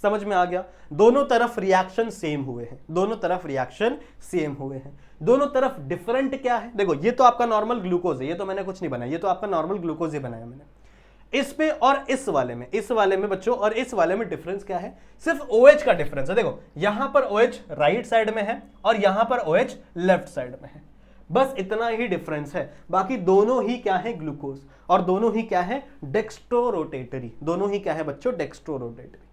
समझ में आ गया? दोनों तरफ रिएक्शन सेम हुए हैं, दोनों तरफ रिएक्शन सेम हुए हैं। दोनों तरफ डिफरेंट क्या है, देखो ये तो आपका नॉर्मल ग्लूकोज है, ये तो मैंने कुछ नहीं बनाया, ये तो आपका नॉर्मल ग्लूकोज ही बनाया मैंने। इस पे और इस वाले में, इस वाले में बच्चों और इस वाले में डिफरेंस क्या है, सिर्फ OH का डिफरेंस है। देखो यहां पर OH राइट साइड में है और यहां पर OH लेफ्ट साइड में है, बस इतना ही डिफरेंस है। बाकी दोनों ही क्या है, ग्लूकोज, और दोनों ही क्या है, डेक्स्ट्रोरोटेटरी। दोनों ही क्या है बच्चों, डेक्स्ट्रोरोटेटरी।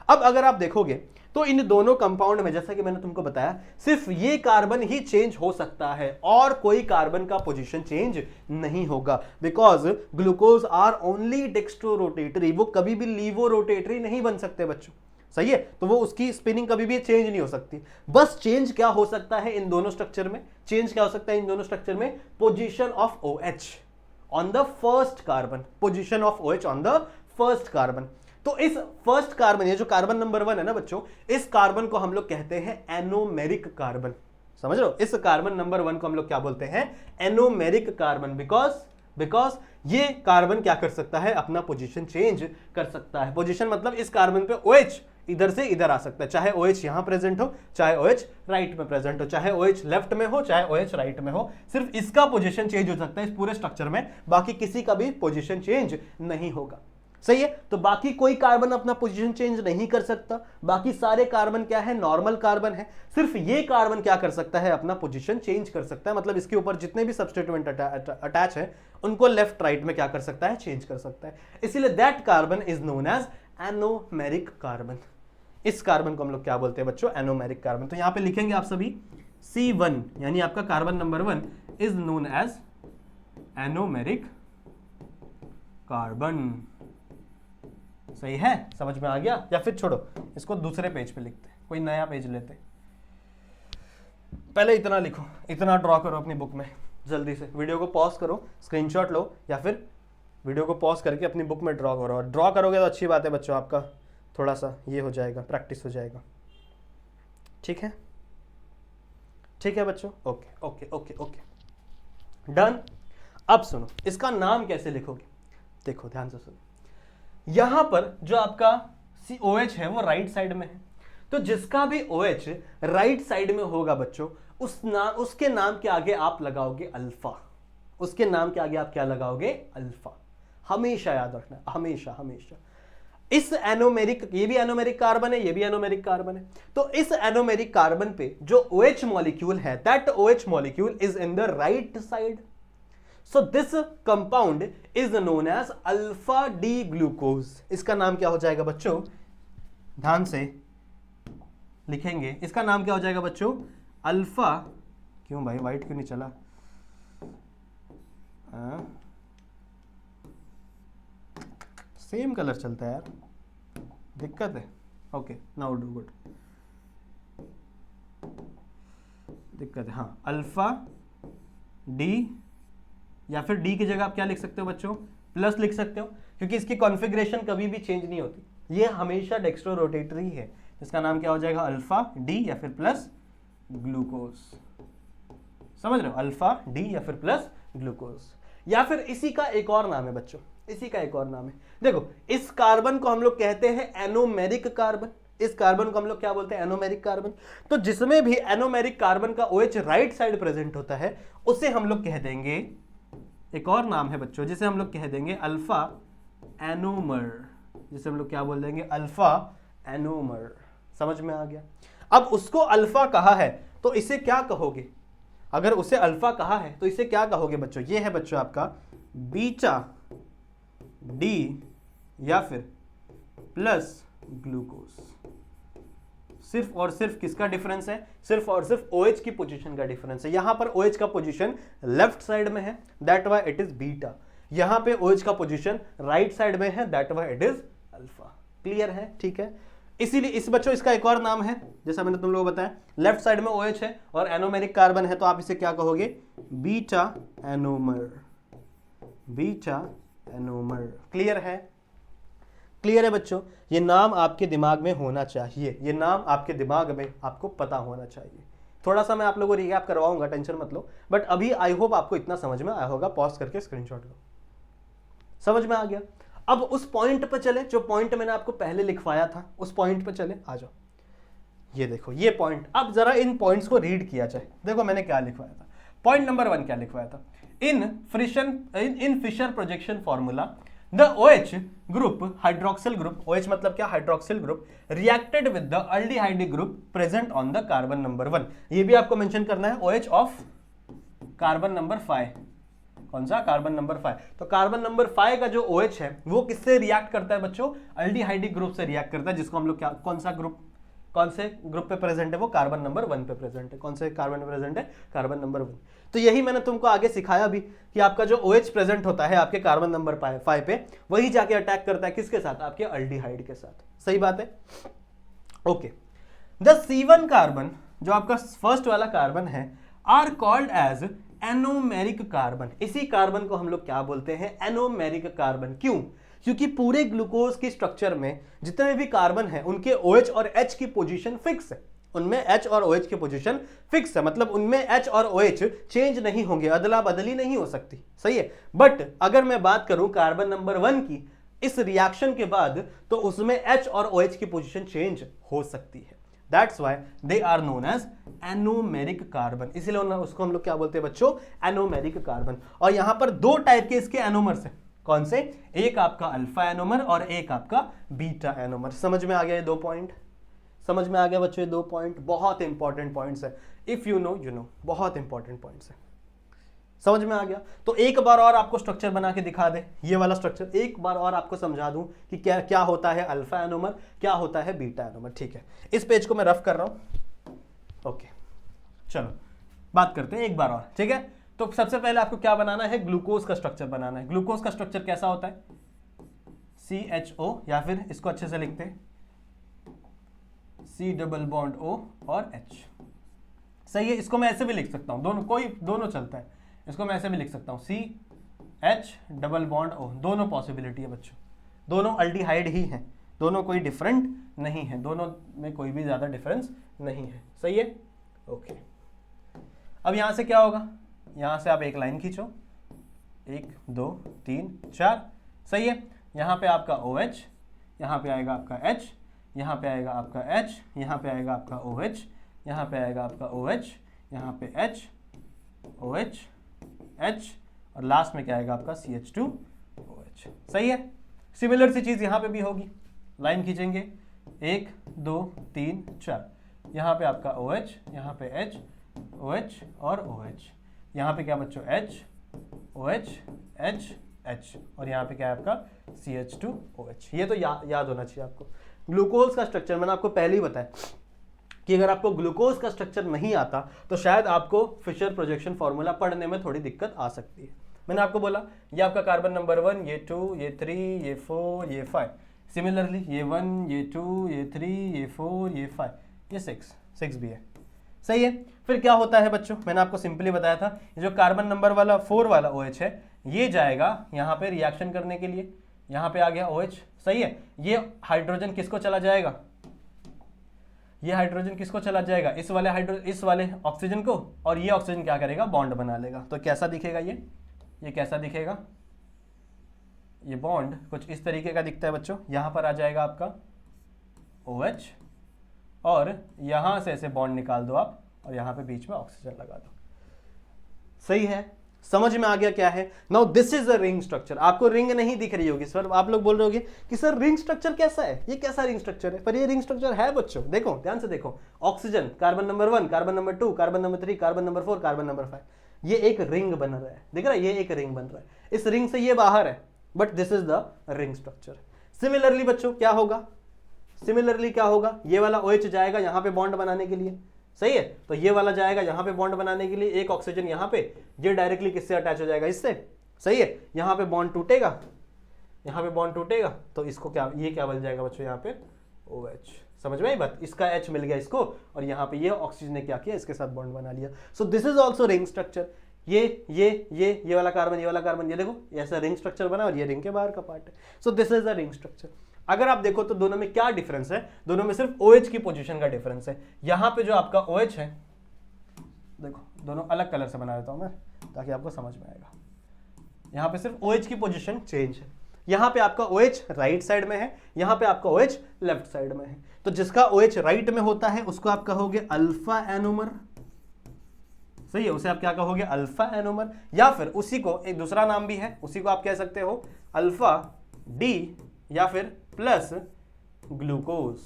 अब अगर आप देखोगे तो इन दोनों कंपाउंड में, जैसा कि मैंने तुमको बताया, सिर्फ ये कार्बन ही चेंज हो सकता है और कोई कार्बन का पोजीशन चेंज नहीं होगा, because glucose are only dextrorotatory. वो कभी भी लीवोरोटेटरी नहीं बन सकते बच्चों, सही है? तो वो उसकी स्पिनिंग कभी भी चेंज नहीं हो सकती। बस चेंज क्या हो सकता है इन दोनों स्ट्रक्चर में, चेंज क्या हो सकता है इन दोनों स्ट्रक्चर में, position of OH on the first carbon, position of OH on the first carbon. तो इस फर्स्ट कार्बन, ये जो कार्बन नंबर 1 है ना बच्चों, इस कार्बन को हम लोग कहते हैं एनोमेरिक कार्बन। समझ रहे हो? इस कार्बन नंबर 1 को हम लोग क्या बोलते हैं, एनोमेरिक कार्बन, बिकॉज ये कार्बन क्या कर सकता है, अपना पोजीशन चेंज कर सकता है। पोजीशन मतलब इस कार्बन पे OH इधर से इधर आ सकता है, चाहे OH यहां प्रेजेंट हो, चाहे OH राइट में प्रेजेंट हो, चाहे OH लेफ्ट में हो, चाहे OH राइट में हो। सिर्फ इसका पोजीशन चेंज हो सकता है इस पूरे स्ट्रक्चर में, बाकी किसी का भी पोजीशन चेंज नहीं होगा। सही है? तो बाकी कोई कार्बन अपना पोजीशन चेंज नहीं कर सकता, बाकी सारे कार्बन क्या है, नॉर्मल कार्बन है। सिर्फ ये कार्बन क्या कर सकता है, अपना पोजीशन चेंज कर सकता है, मतलब इसके ऊपर जितने भी सब्स्टिट्यूएंट अटैच है उनको लेफ्ट राइट में क्या कर सकता है, चेंज कर सकता है। इसीलिए that carbon is known as anomeric carbon. इस कार्बन को हम लोग क्या बोलते हैं बच्चों, एनोमेरिक कार्बन। तो यहां पे लिखेंगे आप सभी C1 यानी आपका carbon number 1 is known as anomeric carbon. सही है? समझ में आ गया? या फिर छोड़ो, इसको दूसरे पेज पे लिखते हैं, कोई नया पेज लेते हैं। पहले इतना लिखो, इतना ड्रॉ करो अपनी बुक में जल्दी से। वीडियो को पॉज करो, स्क्रीनशॉट लो, या फिर वीडियो को पॉज करके अपनी बुक में ड्रॉ करो। और ड्रॉ करोगे तो अच्छी बात है बच्चों, आपका थोड़ा सा ये हो जाएगा, प्रैक्टिस हो जाएगा। ठीक है, ठीक है बच्चों, okay okay okay okay, done. अब सुनो, इसका नाम कैसे लिखोगे, देखो ध्यान से सुनो। यहां पर जो आपका OH है वो राइट साइड में है, तो जिसका भी OH राइट साइड में होगा बच्चों, उसके नाम के आगे आप लगाओगे अल्फा। उसके नाम के आगे आप क्या लगाओगे, अल्फा। हमेशा याद रखना, हमेशा हमेशा। इस एनोमेरिक, ये भी एनोमेरिक कार्बन है, ये भी एनोमेरिक कार्बन है, तो इस एनोमेरिक कार्बन पे जो OH मॉलिक्यूल है, that OH molecule is in the right side. So this compound is known as alpha D glucose। इसका नाम क्या हो जाएगा बच्चों, ध्यान से लिखेंगे, इसका नाम क्या हो जाएगा बच्चों, अल्फा। क्यों भाई वाइट क्यों नहीं चला, सेम कलर चलता है यार, दिक्कत है। ओके, नाउ डू गुड, दिक्कत है, हाँ, अल्फा डी, या फिर डी की जगह आप क्या लिख सकते हो बच्चों, प्लस लिख सकते हो, क्योंकि इसकी कॉन्फ़िगरेशन कभी भी चेंज नहीं होती, ये हमेशा डेक्स्ट्रो रोटेटरी है। इसका नाम क्या हो जाएगा, अल्फा डी या फिर प्लस ग्लूकोज। समझ रहे हो, अल्फा डी या फिर प्लस ग्लूकोज। या फिर इसी का एक और नाम है बच्चों, इसी का एक और नाम है, देखो इस कार्बन को हम लोग कहते हैं एनोमेरिक कार्बन। इस कार्बन को हम लोग क्या बोलते हैं, एनोमेरिक कार्बन। तो जिसमें भी एनोमेरिक कार्बन का OH राइट साइड प्रेजेंट होता है, उसे हम लोग कह देंगे, एक और नाम है बच्चों जिसे हम लोग कह देंगे अल्फा एनोमर, जिसे हम लोग क्या बोल देंगे, अल्फा एनोमर। समझ में आ गया। अब उसको अल्फा कहा है तो इसे क्या कहोगे, अगर उसे अल्फा कहा है तो इसे क्या कहोगे बच्चों, ये है बच्चों आपका बीटा डी या फिर प्लस ग्लूकोज। सिर्फ और सिर्फ किसका डिफरेंस है, सिर्फ और सिर्फ OH की पोजीशन का डिफरेंस है। यहां पर OH का पोजीशन लेफ्ट साइड में है, that why it is beta. यहां पे OH का पोजीशन राइट साइड में है, that why it is alpha. Clear है, ठीक है। इसीलिए इस बच्चों इसका एक और नाम है, जैसा मैंने तुम लोगों को बताया, लेफ्ट साइड में OH है और एनोमेरिक कार्बन है, तो आप इसे क्या कहोगे, beta anomer, beta anomer. Clear है, क्लियर है बच्चों। ये नाम आपके दिमाग में होना चाहिए, ये नाम आपके दिमाग में आपको पता होना चाहिए। थोड़ा सा मैं आप लोगों को रिकैप करवाऊंगा, टेंशन मत लो, बट अभी आई होप आपको इतना समझ में आया होगा। पॉज करके स्क्रीनशॉट लो, समझ में आ गया। अब उस पॉइंट पर चले जो पॉइंट मैंने आपको पहले लिखवाया था, उस पॉइंट पर चले, आ जाओ। ये देखो ये पॉइंट, अब जरा इन पॉइंट्स को रीड किया जाए। देखो मैंने क्या लिखवाया था, पॉइंट नंबर 1 क्या लिखवाया था, in Fischer projection formula the OH group, hydroxyl group, OH मतलब क्या, hydroxyl group, reacted with the aldehyde group present on the carbon number 1। ये भी आपको मेंशन करना है, OH ऑफ कार्बन नंबर 5, कौन सा, कार्बन नंबर 5। तो कार्बन नंबर 5 का जो OH है वो किससे रिएक्ट करता है बच्चों, अल्डिहाइड ग्रुप से रिएक्ट करता है, जिसको हम लोग क्या, कौन सा ग्रुप, कौन से ग्रुप पे प्रेजेंट है, वो कार्बन नंबर 1 पे प्रेजेंट है। कौन से कार्बन पे प्रेजेंट है, कार्बन नंबर 1। तो यही मैंने तुमको आगे सिखाया भी कि आपका जो OH प्रेजेंट होता है आपके कार्बन नंबर 5 पे, वही जाके अटैक करता है किसके साथ, आपके अल्डिहाइड के साथ। सही बात है, ओके। द C1 कार्बन, जो आपका फर्स्ट वाला कार्बन है, are called as anomeric carbon. इसी कार्बन को हम लोग क्या बोलते हैं, एनोमेरिक कार्बन। क्यों, क्योंकि पूरे ग्लूकोज की स्ट्रक्चर में जितने भी कार्बन हैं उनके OH और H की पोजीशन फिक्स है, उनमें H और OH की पोजीशन फिक्स है, मतलब उनमें H और OH चेंज नहीं होंगे, अदला बदली नहीं हो सकती। सही है। बट अगर मैं बात करूं कार्बन नंबर 1 की, इस रिएक्शन के बाद, तो उसमें H और OH की पोजीशन चेंज हो सकती है। That's why they are known as anomeric carbon. इसलिए उसको हम लोग क्या बोलते हैं बच्चों, एनोमेरिक कार्बन। और यहां पर 2 टाइप के इसके एनोमर्स हैं, कौन से, एक आपका अल्फा एनोमर और एक आपका बीटा एनोमर। समझ में आ गया ये 2 पॉइंट, समझ में आ गया बच्चों ये 2 पॉइंट, बहुत इंपॉर्टेंट पॉइंट्स है। If you know you know, बहुत इंपॉर्टेंट पॉइंट्स है। समझ में आ गया। तो एक बार और आपको स्ट्रक्चर बना के दिखा दे, ये वाला स्ट्रक्चर एक बार और आपको समझा दूं कि क्या क्या होता है अल्फा एनोमर, क्या होता है बीटा एनोमर। ठीक है, इस पेज को मैं रफ कर रहा हूं। ओके चलो बात करते हैं एक बार और, ठीक है। तो सबसे पहले आपको क्या बनाना है, ग्लूकोज का स्ट्रक्चर बनाना है। ग्लूकोज का स्ट्रक्चर कैसा होता है, CHO, या फिर इसको अच्छे से लिखते हैं C डबल बॉन्ड O और H। सही है, इसको मैं ऐसे भी लिख सकता हूँ, दोनों चलता है, इसको मैं ऐसे भी लिख सकता हूँ CH डबल बॉन्ड O, दोनों पॉसिबिलिटी है बच्चों, दोनों अल्डिहाइड ही हैं, दोनों कोई डिफरेंट नहीं है, दोनों में कोई भी ज़्यादा डिफरेंस नहीं है। सही है, ओके। अब यहाँ से क्या होगा, यहाँ से आप एक लाइन खींचो, 1 2 3 4, सही है। यहाँ पे आपका OH, यहाँ पे आएगा आपका H, यहाँ पे आएगा आपका H, यहाँ पे आएगा आपका OH, यहाँ पे आएगा आपका OH, यहाँ पे H, OH, H, और लास्ट में क्या आएगा आपका CH2OH। सही है, सिमिलर सी चीज़ यहाँ पे भी होगी, लाइन खींचेंगे 1 2 3 4, यहाँ पे आपका OH, यहाँ पे H, OH और OH, यहाँ पे क्या बच्चों H, OH, H, H, और यहाँ पे क्या है आपका CH2OH। ये तो याद होना चाहिए आपको। ग्लूकोज का स्ट्रक्चर मैंने आपको पहले ही बताया कि अगर आपको ग्लूकोज का स्ट्रक्चर नहीं आता तो शायद आपको फिशर प्रोजेक्शन फॉर्मूला पढ़ने में थोड़ी दिक्कत आ सकती है। मैंने आपको बोला ये आपका कार्बन नंबर 1, ये 2, ये 3, ये 4, ये 5, सिमिलरली ये 1, ये 2, ये 3, ये 4, ये 5, ये 6 भी है। सही है, फिर क्या होता है बच्चों, मैंने आपको सिंपली बताया था, जो कार्बन नंबर वाला 4 वाला OH है, ये जाएगा यहाँ पे रिएक्शन करने के लिए, यहाँ पे आ गया OH। सही है, ये हाइड्रोजन किसको चला जाएगा, ये हाइड्रोजन किसको चला जाएगा, इस वाले ऑक्सीजन को, और ये ऑक्सीजन क्या करेगा, बॉन्ड बना लेगा। तो कैसा दिखेगा ये कैसा दिखेगा, ये बॉन्ड कुछ इस तरीके का दिखता है बच्चों। यहाँ पर आ जाएगा आपका OH, और यहाँ से ऐसे बॉन्ड निकाल दो आप, और यहाँ पे बीच में ऑक्सीजन लगा दो। सही है, समझ में आ गया क्या है। Now this is a ring structure. आपको रिंग नहीं दिख रही होगी सर, आप लोग बोल रहे होगे कि सर रिंग स्ट्रक्चर कैसा है, ये कैसा रिंग स्ट्रक्चर है, पर ये रिंग स्ट्रक्चर है बच्चों। देखो ध्यान से देखो, oxygen carbon number 1, carbon number 2, carbon number 3, carbon number 4, carbon number 5, ये एक रिंग बन रहा है, दिख रहा है, ये एक रिंग बन रहा है, इस रिंग से ये बाहर है, but this is the ring structure. Similarly बच्चों क्या होगा, ये वाला OH जाएगा यहाँ पे बॉन्ड बनाने के लिए। सही है, तो ये वाला जाएगा यहाँ पे बॉन्ड बनाने के लिए, एक ऑक्सीजन यहाँ पे, ये डायरेक्टली किससे अटैच हो जाएगा, इससे। सही है, यहाँ पे बॉन्ड टूटेगा, तो इसको क्या, ये क्या बन जाएगा बच्चों, यहाँ पे OH। समझ में आई बात, इसका H मिल गया इसको, और यहाँ पे ये ऑक्सीजन ने क्या किया, इसके साथ बॉन्ड बना लिया। So this is also ring structure. ये वाला कार्बन, ये देखो ऐसा रिंग स्ट्रक्चर बना, और ये रिंग के बाहर का पार्ट है। So this is a ring structure. अगर आप देखो तो दोनों में क्या डिफरेंस है, दोनों में सिर्फ OH की पोजीशन का डिफरेंस है। यहाँ पे जो आपका OH है, देखो दोनों अलग कलर से बना देता हूं मैं ताकि आपको समझ में आएगा। यहाँ पे सिर्फ OH की पोजीशन चेंज है, यहाँ पे आपका OH राइट साइड में है, यहाँ पे आपका OH लेफ्ट साइड में है। तो जिसका OH राइट में होता है उसको आप कहोगे अल्फा एनोमर। सही है, उसे आप क्या कहोगे, अल्फा एनोमर, या फिर उसी को एक दूसरा नाम भी है, उसी को आप कह सकते हो अल्फा डी या फिर प्लस ग्लूकोज।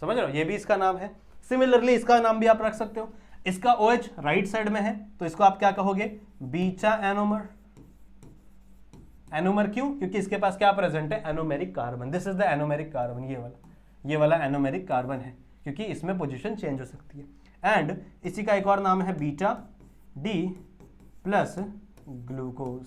समझ रहे हो, ये भी इसका नाम है। सिमिलरली इसका नाम भी आप रख सकते हो, इसका OH राइट साइड में है तो इसको आप क्या कहोगे, बीटा एनोमर। एनोमर क्यों, क्योंकि इसके पास क्या प्रेजेंट है, anomeric carbon. This is the anomeric carbon, ये वाला एनोमेरिक कार्बन है, क्योंकि इसमें पोजीशन चेंज हो सकती है। एंड इसी का एक और नाम है बीटा डी प्लस ग्लूकोज।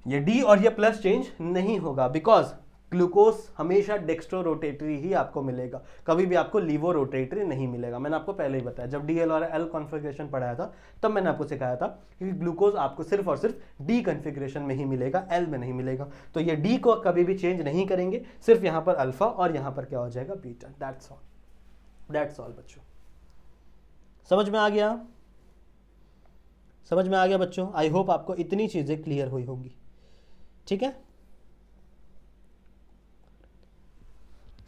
ये डी और ये प्लस चेंज नहीं होगा, बिकॉज ग्लूकोज हमेशा डेक्स्ट्रो रोटेटरी ही आपको मिलेगा, कभी भी आपको लीवो रोटेटरी नहीं मिलेगा। मैंने आपको पहले ही बताया, जब DL और L कॉन्फ़िगरेशन पढ़ाया था तब मैंने आपको सिखाया था कि ग्लूकोज आपको सिर्फ और सिर्फ डी कॉन्फ़िगरेशन में ही मिलेगा, L में नहीं मिलेगा। तो ये डी को कभी भी चेंज नहीं करेंगे, सिर्फ यहाँ पर अल्फा और यहाँ पर क्या हो जाएगा, बीटा। दैट्स ऑल बच्चों। समझ में आ गया बच्चों। आई होप आपको इतनी चीजें क्लियर हुई होंगी, ठीक है,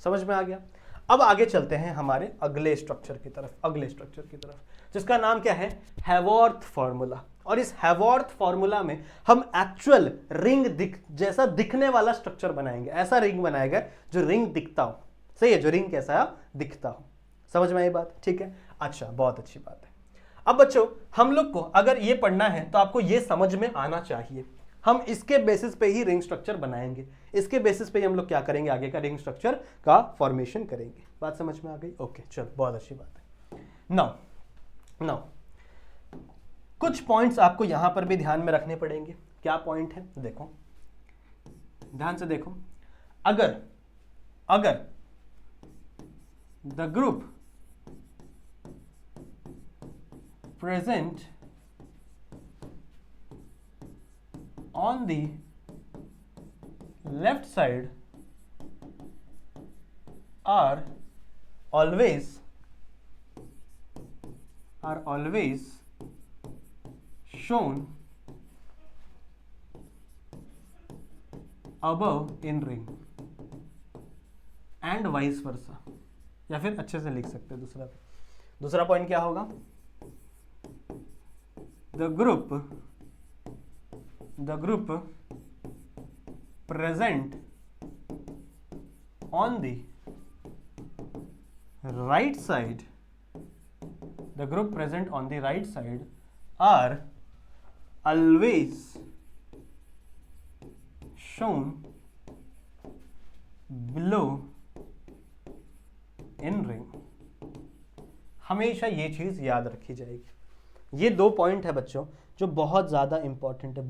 समझ में आ गया। अब आगे चलते हैं हमारे अगले स्ट्रक्चर की तरफ, जिसका नाम क्या है, हैवॉर्थ फॉर्मूला। और इस हैवॉर्थ फॉर्मूला में हम एक्चुअल रिंग जैसा दिखने वाला स्ट्रक्चर बनाएंगे, ऐसा रिंग बनाएगा जो रिंग दिखता हो। सही है, जो रिंग कैसा दिखता हो। समझ में आई बात, ठीक है, अच्छा, बहुत अच्छी बात है। अब बच्चों हम लोग को अगर ये पढ़ना है तो आपको ये समझ में आना चाहिए, हम इसके बेसिस पे ही रिंग स्ट्रक्चर बनाएंगे, इसके बेसिस पे ही हम लोग क्या करेंगे, आगे का रिंग स्ट्रक्चर का फॉर्मेशन करेंगे। बात समझ में आ गई, ओके, चलो, बहुत अच्छी बात है। नाउ कुछ पॉइंट्स आपको यहां पर भी ध्यान में रखने पड़ेंगे। क्या पॉइंट है, देखो ध्यान से देखो, अगर the group present on the left side are always shown above in ring and vice versa। या फिर अच्छे से लिख सकते हैं दूसरा पॉइंट क्या होगा? The group present on the right side are always shown below in ring। हमेशा ये चीज याद रखी जाएगी। ये 2 पॉइंट है बच्चों जो बहुत ज्यादा इंपॉर्टेंट है,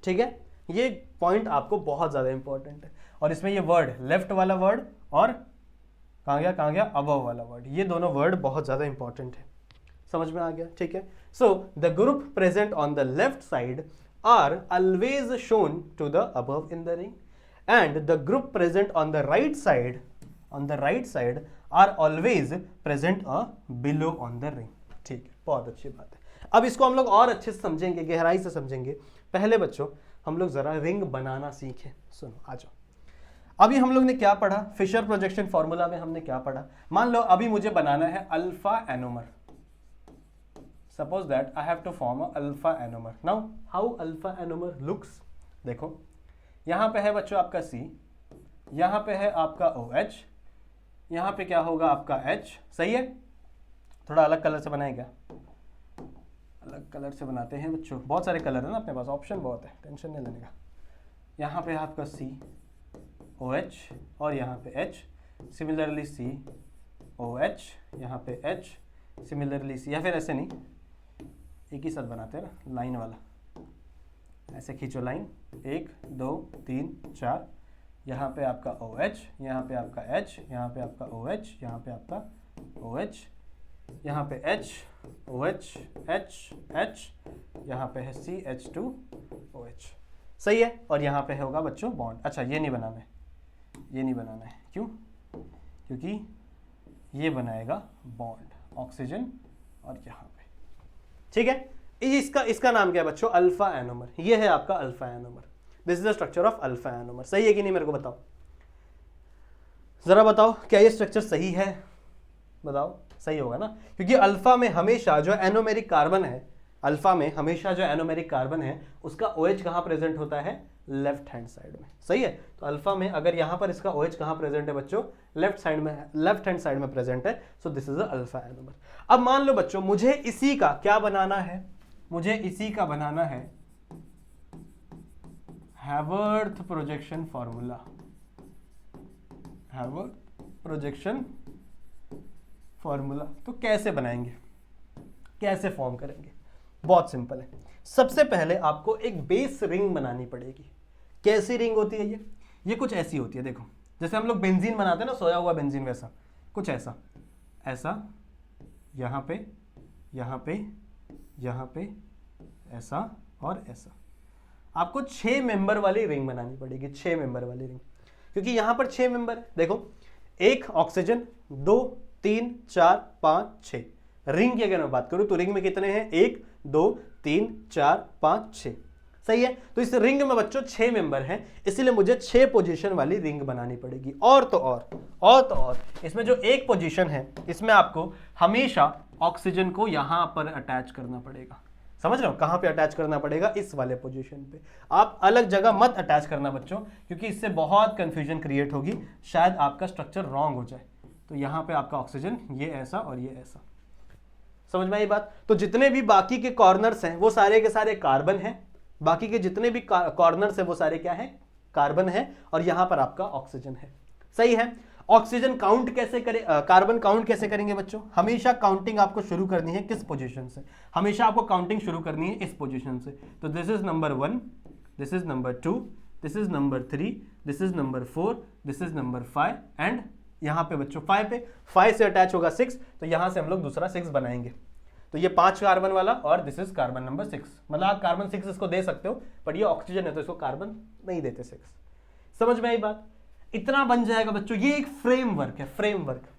ठीक है, ये पॉइंट आपको बहुत ज्यादा इंपॉर्टेंट है। और इसमें ये वर्ड, लेफ्ट वाला वर्ड और कहां गया अबव वाला वर्ड, ये दोनों वर्ड बहुत ज्यादा इंपॉर्टेंट है। समझ में आ गया? ठीक है। So the group present on the left side are always shown to the above in the ring and the group present on the right side are always present below on the ring. ठीक है, बहुत अच्छी बात है। अब इसको हम लोग और अच्छे से समझेंगे, गहराई से समझेंगे। पहले बच्चों हम लोग जरा रिंग बनाना सीखें। सुनो, आ जाओ। अभी हम लोग ने क्या पढ़ा? फिशर प्रोजेक्शन फॉर्मूला में हमने क्या पढ़ा? मान लो अभी मुझे बनाना है alpha anomer. Suppose that I have to form a alpha anomer. Now how alpha anomer looks? देखो, यहां पे है बच्चों आपका C, यहां पे है आपका OH, यहां पे क्या होगा आपका H। सही है? थोड़ा अलग कलर से बनाएगा, अलग कलर से बनाते हैं बच्चों। बहुत सारे कलर है ना अपने पास, ऑप्शन बहुत है, टेंशन नहीं लेने का। यहाँ पे आपका C OH और यहाँ पे H, सिमिलरली C OH, यहाँ पे H, सिमिलरली C, या फिर ऐसे नहीं, एक ही साथ बनाते हैं ना, लाइन वाला। ऐसे खींचो लाइन, 1 2 3 4, यहाँ पे आपका OH, यहाँ पे आपका H, यहाँ पे आपका OH, यहाँ पे आपका OH, यहाँ पे H OH H H, यहाँ पे है CH2OH। सही है? और यहाँ पे होगा बच्चों बॉन्ड। अच्छा, ये नहीं बनाना है, क्यों? क्योंकि ये बनाएगा बॉन्ड, ऑक्सीजन और यहाँ पे। ठीक है, इसका नाम क्या है बच्चों? Alpha anomer. ये है आपका alpha anomer. This is the structure of alpha anomer. सही है कि नहीं? मेरे को बताओ, जरा बताओ, क्या ये स्ट्रक्चर सही है? बताओ, सही होगा ना? क्योंकि अल्फा में हमेशा जो एनोमेरिक कार्बन है, उसका OH कहाँ प्रेजेंट होता है? लेफ्ट हैंड साइड में। सही है? तो अल्फा में अगर यहाँ पर इसका OH कहाँ प्रेजेंट है बच्चों? लेफ्ट हैंड साइड में प्रेजेंट है। So this is alpha anomer. अब मान लो बच्चों मुझे इसी का क्या बनाना है? मुझे इसी का बनाना है हैवर्थ प्रोजेक्शन फॉर्मूला। हैवर्थ प्रोजेक्शन फॉर्मूला तो कैसे बनाएंगे, कैसे फॉर्म करेंगे? बहुत सिंपल है। सबसे पहले आपको एक बेस रिंग बनानी पड़ेगी। कैसी रिंग होती है ये कुछ ऐसी होती है। देखो, जैसे हम लोग बेंजीन बनाते हैं ना, सोया हुआ बेंजीन, वैसा कुछ ऐसा यहाँ पे, यहाँ पे, यहाँ पे, ऐसा और ऐसा। आपको 6 मेंबर वाली रिंग बनानी पड़ेगी, 6 मेंबर वाली रिंग, क्योंकि यहाँ पर 6 मेंबर है। देखो, 1 ऑक्सीजन, 2 3 4 5 6। रिंग की अगर मैं बात करूं तो रिंग में कितने हैं? 1 2 3 4 5 6। सही है? तो इस रिंग में बच्चों 6 मेंबर हैं, इसीलिए मुझे 6 पोजीशन वाली रिंग बनानी पड़ेगी। और तो और इसमें जो एक पोजीशन है, इसमें आपको हमेशा ऑक्सीजन को यहां पर अटैच करना पड़ेगा। समझ रहे हो? कहां पे अटैच करना पड़ेगा? इस वाले पोजीशन पे। आप अलग जगह मत अटैच करना बच्चों, क्योंकि इससे बहुत कंफ्यूजन क्रिएट होगी, शायद आपका स्ट्रक्चर रॉन्ग हो जाए। तो यहाँ पे आपका ऑक्सीजन ये ऐसा और ये ऐसा। समझ में आई बात? तो जितने भी बाकी के कॉर्नर्स हैं वो सारे के सारे कार्बन हैं। बाकी के जितने भी कॉर्नर्स हैं वो सारे क्या हैं? कार्बन है। और यहां पर आपका ऑक्सीजन है। सही है? ऑक्सीजन काउंट कैसे करें, कार्बन काउंट कैसे करेंगे बच्चों? हमेशा काउंटिंग आपको शुरू करनी है किस पोजीशन से? हमेशा आपको काउंटिंग शुरू करनी है इस पोजीशन से। तो this is number 1, this is number 2, this is number 3, this is number 4, this is number 5 and यहाँ पे बच्चों 5 पे, 5 से अटैच होगा 6, तो यहाँ से हम लोग दूसरा 6 बनाएंगे। तो ये 5 कार्बन वाला और दिस इज कार्बन नंबर 6, मतलब आप कार्बन 6 इसको दे सकते हो, बट ये ऑक्सीजन है तो इसको कार्बन नहीं देते 6। समझ में आई बात? इतना बन जाएगा बच्चों। ये एक फ्रेमवर्क है, फ्रेमवर्क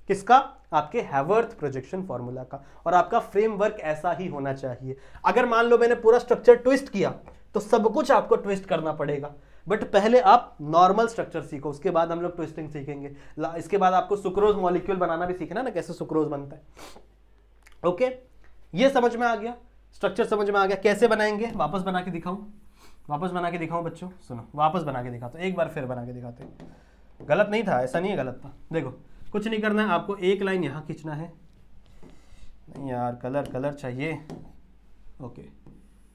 किसका? आपके हैवर्थ प्रोजेक्शन फॉर्मूला का। और आपका फ्रेमवर्क ऐसा ही होना चाहिए। अगर मान लो मैंने पूरा स्ट्रक्चर ट्विस्ट किया तो सब कुछ आपको ट्विस्ट करना पड़ेगा, बट पहले आप नॉर्मल स्ट्रक्चर सीखो, उसके बाद हम लोग ट्विस्टिंग सीखेंगे। इसके बाद आपको सुक्रोज मॉलिक्यूल बनाना भी सीखना ना, कैसे सुक्रोज बनता है। ओके, ये समझ में आ गया, स्ट्रक्चर समझ में आ गया। कैसे बनाएंगे वापस बना के दिखाऊं? वापस बना के दिखाऊं बच्चों? सुनो, वापस बना के दिखाता हूं, एक बार फिर बना के दिखाते हैं। गलत नहीं था, ऐसा नहीं है गलत था। देखो, कुछ नहीं करना है, आपको एक लाइन यहां खींचना है। नहीं यार, कलर चाहिए। ओके,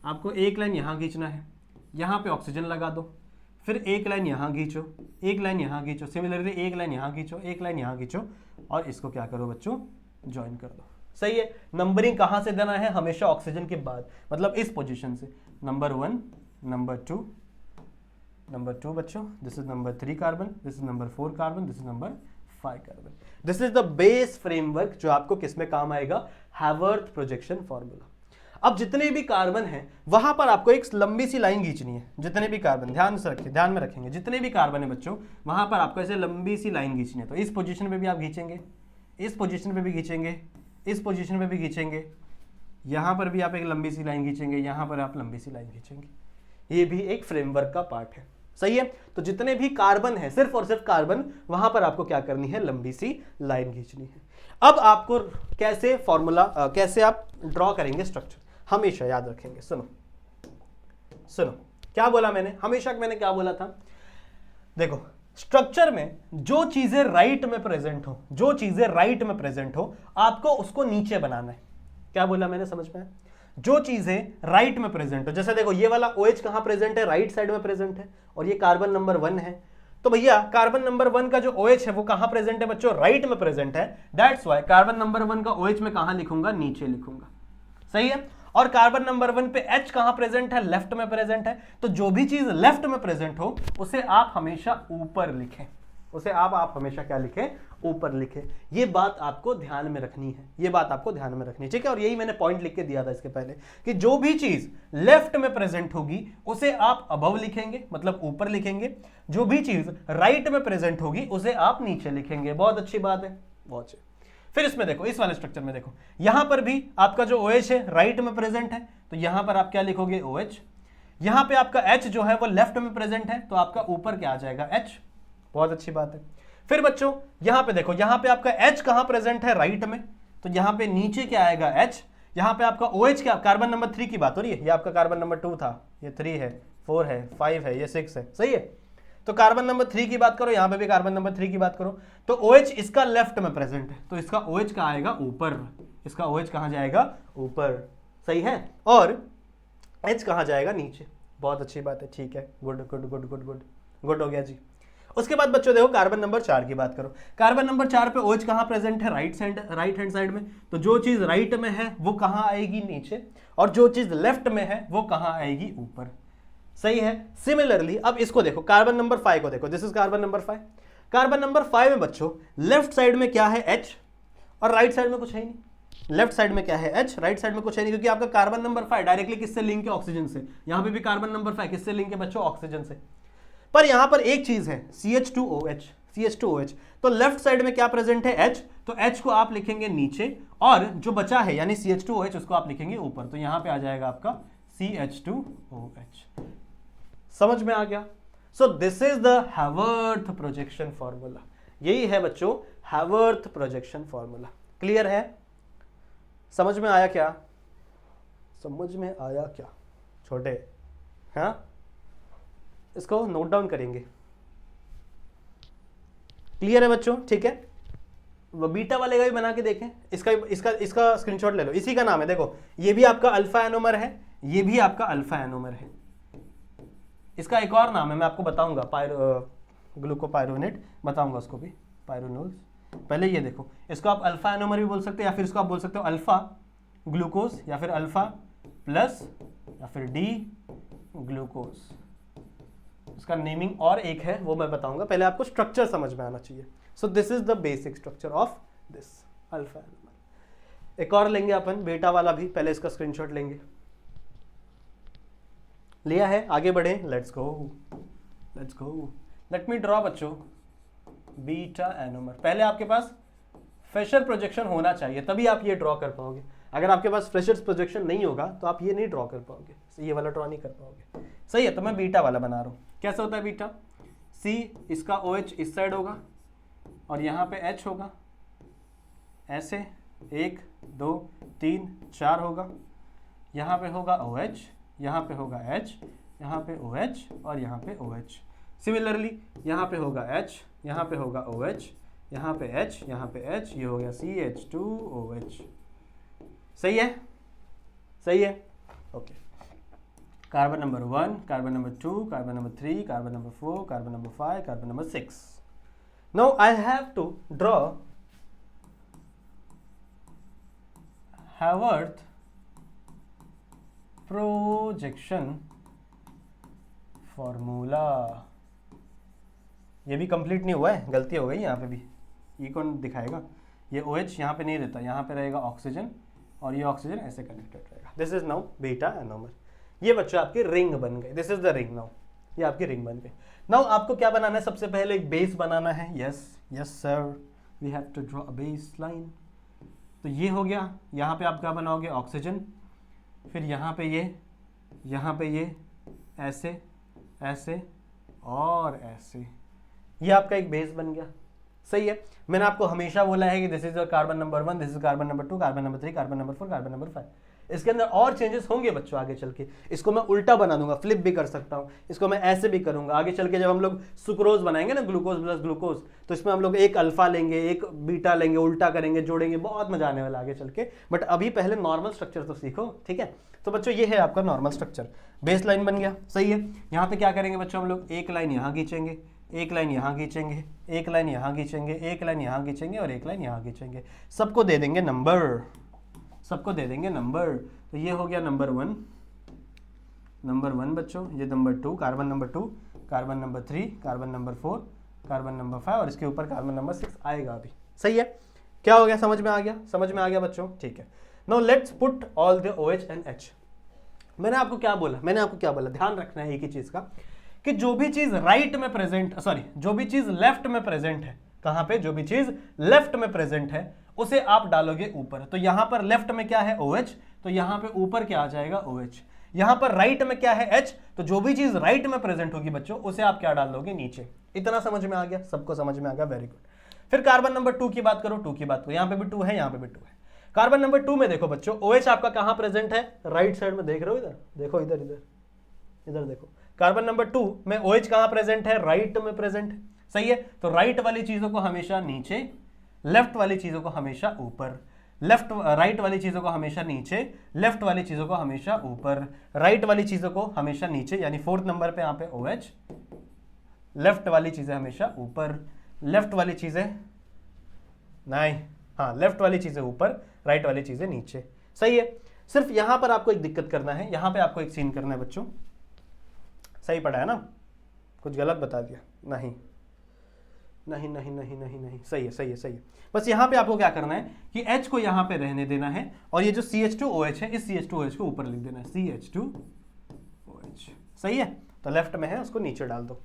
आपको एक लाइन यहां खींचना है, यहां पे ऑक्सीजन लगा दो, फिर एक लाइन यहां खींचो, एक लाइन यहां खींचो, सिमिलरली एक लाइन यहां खींचो, एक लाइन यहां खींचो, और इसको क्या करो बच्चों? ज्वाइन कर दो। सही है। नंबरिंग कहां से देना है? हमेशा ऑक्सीजन के बाद, मतलब इस पोजीशन से, नंबर 1, नंबर 2 बच्चों, this is number 3 carbon, this is number 4 carbon, this is number 5 carbon. This is the base framework जो आपको किसमें काम आएगा? हैवर्थ प्रोजेक्शन फॉर्मूला। अब जितने भी कार्बन हैं वहां पर आपको एक लंबी सी लाइन खींचनी है। जितने भी कार्बन, ध्यान से रखिए, ध्यान में रखेंगे, जितने भी कार्बन है बच्चों वहां पर आपको ऐसे लंबी सी लाइन खींचनी है। तो इस पोजीशन पे भी आप खींचेंगे, इस पोजीशन पे भी खींचेंगे, इस पोजीशन पे भी खींचेंगे, यहां पर भी आप एक लंबी सी लाइन खींचेंगे, यहां पर आप लंबी सी लाइन खींचेंगे। ये भी एक फ्रेमवर्क का पार्ट है। सही है। तो जितने भी कार्बन है, सिर्फ और सिर्फ कार्बन, वहां पर आपको क्या करनी है? लंबी सी लाइन खींचनी है। अब आपको कैसे फॉर्मूला, कैसे आप ड्रॉ करेंगे स्ट्रक्चर, हमेशा याद रखेंगे। सुनो सुनो, क्या बोला मैंने? हमेशा मैंने क्या बोला था? देखो, स्ट्रक्चर में जो चीजें राइट में प्रेजेंट हो, जो चीजें राइट में प्रेजेंट हो, आपको उसको नीचे बनाना है। क्या बोला मैंने? समझ में? जो चीजें राइट में प्रेजेंट हो, जैसे देखो ये वाला OH कहां प्रेजेंट है? राइट साइड में प्रेजेंट है, और ये कार्बन नंबर 1 है। तो भैया कार्बन नंबर 1 का जो OH है वो कहां प्रेजेंट है बच्चों? राइट में प्रेजेंट है। दैट्स व्हाई कार्बन नंबर 1 का OH में कहां लिखूंगा? नीचे लिखूंगा। सही है। और कार्बन नंबर 1 पे H कहां प्रेजेंट है? लेफ्ट में प्रेजेंट है। तो जो भी चीज लेफ्ट में प्रेजेंट हो उसे आप हमेशा ऊपर लिखें, उसे आप हमेशा क्या लिखें? ऊपर लिखें। ये बात आपको ध्यान में रखनी है, ये बात आपको ध्यान में रखनी है, ठीक है। और यही मैंने पॉइंट लिख के दिया था इसके पहले कि जो भी चीज लेफ्ट में प्रेजेंट होगी उसे आप अबव लिखेंगे, मतलब ऊपर लिखेंगे। जो भी चीज राइट में प्रेजेंट होगी उसे आप नीचे लिखेंगे। बहुत अच्छी बात है, बहुत अच्छी। फिर इसमें देखो, इस वाले स्ट्रक्चर में देखो, यहां पर भी आपका जो OH है राइट में प्रेजेंट है, तो यहां पर आप क्या लिखोगे? OH। यहां पे आपका H जो है वो लेफ्ट में प्रेजेंट है, तो आपका ऊपर क्या आ जाएगा? H। बहुत अच्छी बात है। फिर बच्चों यहां पे देखो, यहां पे आपका H कहां प्रेजेंट है? राइट में, तो यहां पे नीचे क्या आएगा? H। यहां पे आपका OH क्या? कार्बन नंबर 3 की बात हो रही है, ये आपका कार्बन नंबर 2 था, ये 3 है, 4 है, 5 है, ये 6 है। सही है। तो कार्बन नंबर 3 की बात करो, यहां पे भी कार्बन नंबर 3 की बात करो, तो OH इसका लेफ्ट में प्रेजेंट है, तो इसका OH का आएगा ऊपर, इसका OH कहां जाएगा? ऊपर। सही है। और H कहां जाएगा? नीचे। बहुत अच्छी बात है, ठीक है, good good good good good good हो गया जी। उसके बाद बच्चों देखो, कार्बन नंबर 4 की बात करो। कार्बन नंबर 4 पे OH कहां प्रेजेंट है? राइट हैंड साइड में। तो जो चीज राइट में है वो कहां आएगी? नीचे। और जो चीज लेफ्ट में है वो कहां आएगी? ऊपर। सही है। सिमिलरली अब इसको देखो, कार्बन नंबर 5 को देखो, this is carbon number 5। Carbon number 5 में बच्चों लेफ्ट साइड में क्या है? H, और राइट साइड में कुछ है ही नहीं। लेफ्ट साइड में क्या है? H, राइट साइड में कुछ है नहीं, क्योंकि आपका कार्बन नंबर 5 डायरेक्टली किससे लिंक है? ऑक्सीजन से। यहां पे भी कार्बन नंबर 5 किससे लिंक है बच्चों? ऑक्सीजन से। पर यहां पर एक चीज है, CH2OH, CH2OH। तो लेफ्ट साइड में क्या प्रेजेंट है? H। तो H को आप लिखेंगे नीचे, और जो बचा है यानी CH2OH उसको आप लिखेंगे ऊपर। तो यहां पे आ जाएगा आपका CH2OH। समझ में आ गया? So this is the हैवर्थ projection formula. यही है बच्चों हैवर्थ प्रोजेक्शन फॉर्मूला। क्लियर है? समझ में आया क्या? समझ में आया क्या छोटे? हाँ, इसको नोट डाउन करेंगे। क्लियर है बच्चों? ठीक है। वो बीटा वाले का भी बना के देखें, इसका स्क्रीनशॉट ले लो, इसी का नाम है। देखो ये भी आपका अल्फा एनोमर है, ये भी आपका अल्फा एनोमर है। इसका एक और नाम है, मैं आपको बताऊंगा, ग्लूकोपायरोनेट बताऊंगा उसको भी, पायरोनोल्स। पहले ये देखो, इसको आप अल्फा एनोमर भी बोल सकते हो, या फिर इसको आप बोल सकते हो अल्फा ग्लूकोज, या फिर अल्फा प्लस, या फिर डी ग्लूकोज। इसका नेमिंग और एक है, वो मैं बताऊंगा। पहले आपको स्ट्रक्चर समझ में आना चाहिए। So this is the basic structure of this alpha anomer. एक और लेंगे अपन बीटा वाला भी, पहले इसका स्क्रीनशॉट लेंगे। लिया है, आगे बढ़े, let's go let's go. Let me draw बच्चों बीटा एनोमर। पहले आपके पास फ्रेशर प्रोजेक्शन होना चाहिए, तभी आप ये ड्रॉ कर पाओगे। अगर आपके पास फ्रेशर्स प्रोजेक्शन नहीं होगा तो आप ये नहीं ड्रॉ कर पाओगे, ये वाला ड्रॉ नहीं कर पाओगे। सही है, तो मैं बीटा वाला बना रहा हूँ। कैसा होता है बीटा? सी इसका OH इस साइड होगा और यहाँ पे H होगा, ऐसे 1 2 3 4 होगा। यहाँ पे होगा OH, यहाँ पे होगा H, यहाँ पे OH और यहाँ पे OH। सिमिलरली यहाँ पे होगा H, यहाँ पे होगा OH, यहाँ पे H, यहाँ पे H, ये हो गया CH2OH। सही है, सही है, okay. Carbon number 1, carbon number 2, carbon number 3, carbon number 4, carbon number 5, carbon number 6। Now I have to draw Haworth projection formula। ये भी कंप्लीट नहीं हुआ है, गलती हो गई यहाँ पे भी। ये कौन दिखाएगा? ये OH यहाँ पे नहीं रहता, यहाँ पे रहेगा ऑक्सीजन और ये ऑक्सीजन ऐसे कनेक्टेड रहेगा। This is now beta anomer. ये बच्चों आपके रिंग बन गए, this is the ring now. ये आपकी रिंग बन गई। नाउ आपको क्या बनाना है? सबसे पहले एक बेस बनाना है। Yes yes sir, we have to draw a base line. तो ये हो गया। यहाँ पे आप क्या बनाओगे? ऑक्सीजन। फिर यहाँ पे ये ऐसे ऐसे और ऐसे, ये आपका एक बेस बन गया। सही है। मैंने आपको हमेशा बोला है कि this is carbon number 1, this is carbon number 2, carbon number 3, carbon number 4, carbon number 5। इसके अंदर और चेंजेस होंगे बच्चों आगे चल के। इसको मैं उल्टा बना दूंगा, फ्लिप भी कर सकता हूँ। इसको मैं ऐसे भी करूंगा। आगे चल के जब हम लोग सुक्रोज बनाएंगे ना, ग्लूकोज प्लस ग्लूकोज, तो इसमें हम लोग एक अल्फा लेंगे, एक बीटा लेंगे, उल्टा करेंगे, जोड़ेंगे, बहुत मजा आने वाला आगे चल के। बट अभी पहले नॉर्मल स्ट्रक्चर तो सीखो, ठीक है। तो बच्चों ये है आपका नॉर्मल स्ट्रक्चर, बेस लाइन बन गया। सही है। यहाँ पे क्या करेंगे बच्चों? हम लोग एक लाइन यहाँ खींचेंगे, एक लाइन यहाँ खींचेंगे, एक लाइन यहाँ खींचेंगे, एक लाइन यहाँ खींचेंगे और एक लाइन यहाँ खींचेंगे। सबको दे देंगे नंबर, सबको दे देंगे नंबर। तो ये हो गया नंबर 1, नंबर 1 बच्चों। ये number 2, carbon number 2, carbon number 3, carbon number 4, carbon number 5 और इसके ऊपर कार्बन नंबर 6 आएगा अभी। सही है। क्या हो गया? समझ में आ गया? समझ में आ गया बच्चों, ठीक है। Now let's put all the OH and H। मैंने आपको क्या बोला? ध्यान रखना है एक ही चीज का, कि जो भी चीज राइट में प्रेजेंट, जो भी चीज लेफ्ट में प्रेजेंट है, कहां पे? जो भी चीज लेफ्ट में प्रेजेंट है उसे आप डालोगे ऊपर। तो यहां पर लेफ्ट में क्या है? OH, तो यहां पे ऊपर क्या आ जाएगा? OH। यहां पर राइट में क्या है? H, तो जो भी चीज राइट में प्रेजेंट होगी बच्चों उसे आप क्या डाल दोगे? नीचे। इतना समझ में आ गया? सबको समझ में आ गया? Very good. फिर कार्बन नंबर 2 की बात करो, 2 की बात करो। यहां पे भी 2 है, यहां पे भी 2 है। कार्बन नंबर 2 में देखो बच्चों, OH आपका कहां प्रेजेंट है? राइट साइड में। देख रहे हो? इधर देखो, इधर इधर इधर देखो। कार्बन नंबर 2 में OH कहां प्रेजेंट है? राइट में प्रेजेंट है। सही है। तो राइट वाली चीजों को हमेशा नीचे, लेफ्ट वाली चीजों को हमेशा ऊपर। राइट वाली चीजों को हमेशा नीचे, लेफ्ट वाली चीजों को हमेशा ऊपर, राइट वाली चीजों को हमेशा नीचे, यानी 4th नंबर पे यहाँ पे OH। लेफ्ट वाली चीजें हमेशा ऊपर, लेफ्ट वाली चीजें नहीं, हाँ, लेफ्ट वाली चीजें ऊपर, राइट वाली चीजें नीचे। सही है। सिर्फ यहां पर आपको एक दिक्कत करना है, यहां पे आपको एक सीन करना है बच्चों। सही पढ़ा है ना? कुछ गलत बता दिया? नहीं नहीं नहीं नहीं नहीं नहीं, सही है, सही है, सही है। बस यहाँ पे आपको क्या करना है कि H को यहाँ पे रहने देना है और ये जो CH2OH है, इस CH2OH को ऊपर लिख देना है, CH2OH। सही है। तो लेफ्ट में है, उसको नीचे डाल दो,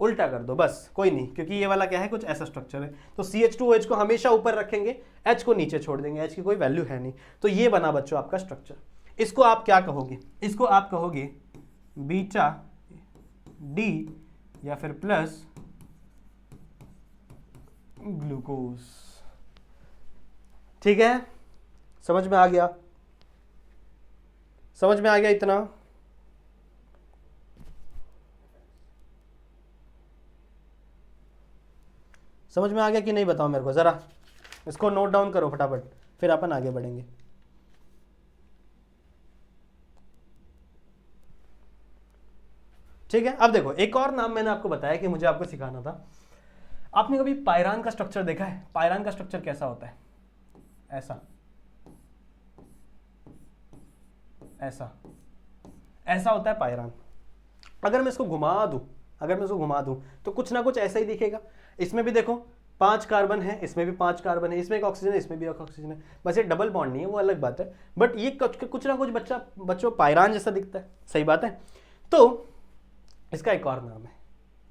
उल्टा कर दो, बस, कोई नहीं, क्योंकि ये वाला क्या है? कुछ ऐसा स्ट्रक्चर है। तो CH2OH को हमेशा ऊपर रखेंगे, H को नीचे छोड़ देंगे, H की कोई वैल्यू है नहीं। तो ये बना बच्चों आपका स्ट्रक्चर। इसको आप क्या कहोगे? इसको आप कहोगे बीटा D या फिर प्लस ग्लूकोज। ठीक है, समझ में आ गया? समझ में आ गया इतना? समझ में आ गया कि नहीं? बताओ मेरे को जरा। इसको नोट डाउन करो फटाफट, फिर अपन आगे बढ़ेंगे। ठीक है। अब देखो, एक और नाम मैंने आपको बताया कि मुझे आपको सिखाना था। आपने कभी पायरान का स्ट्रक्चर देखा है? पायरान का स्ट्रक्चर कैसा होता है? ऐसा ऐसा ऐसा होता है पायरान। अगर मैं इसको घुमा दूं तो कुछ ना कुछ ऐसा ही दिखेगा। इसमें भी देखो 5 कार्बन है, इसमें भी 5 कार्बन है, इसमें एक ऑक्सीजन है, इसमें भी एक ऑक्सीजन है, बस ये डबल बॉन्ड नहीं है, वो अलग बात है, बट ये कुछ ना कुछ बच्चों पायरान जैसा दिखता है, सही बात है। तो इसका एक और नाम है,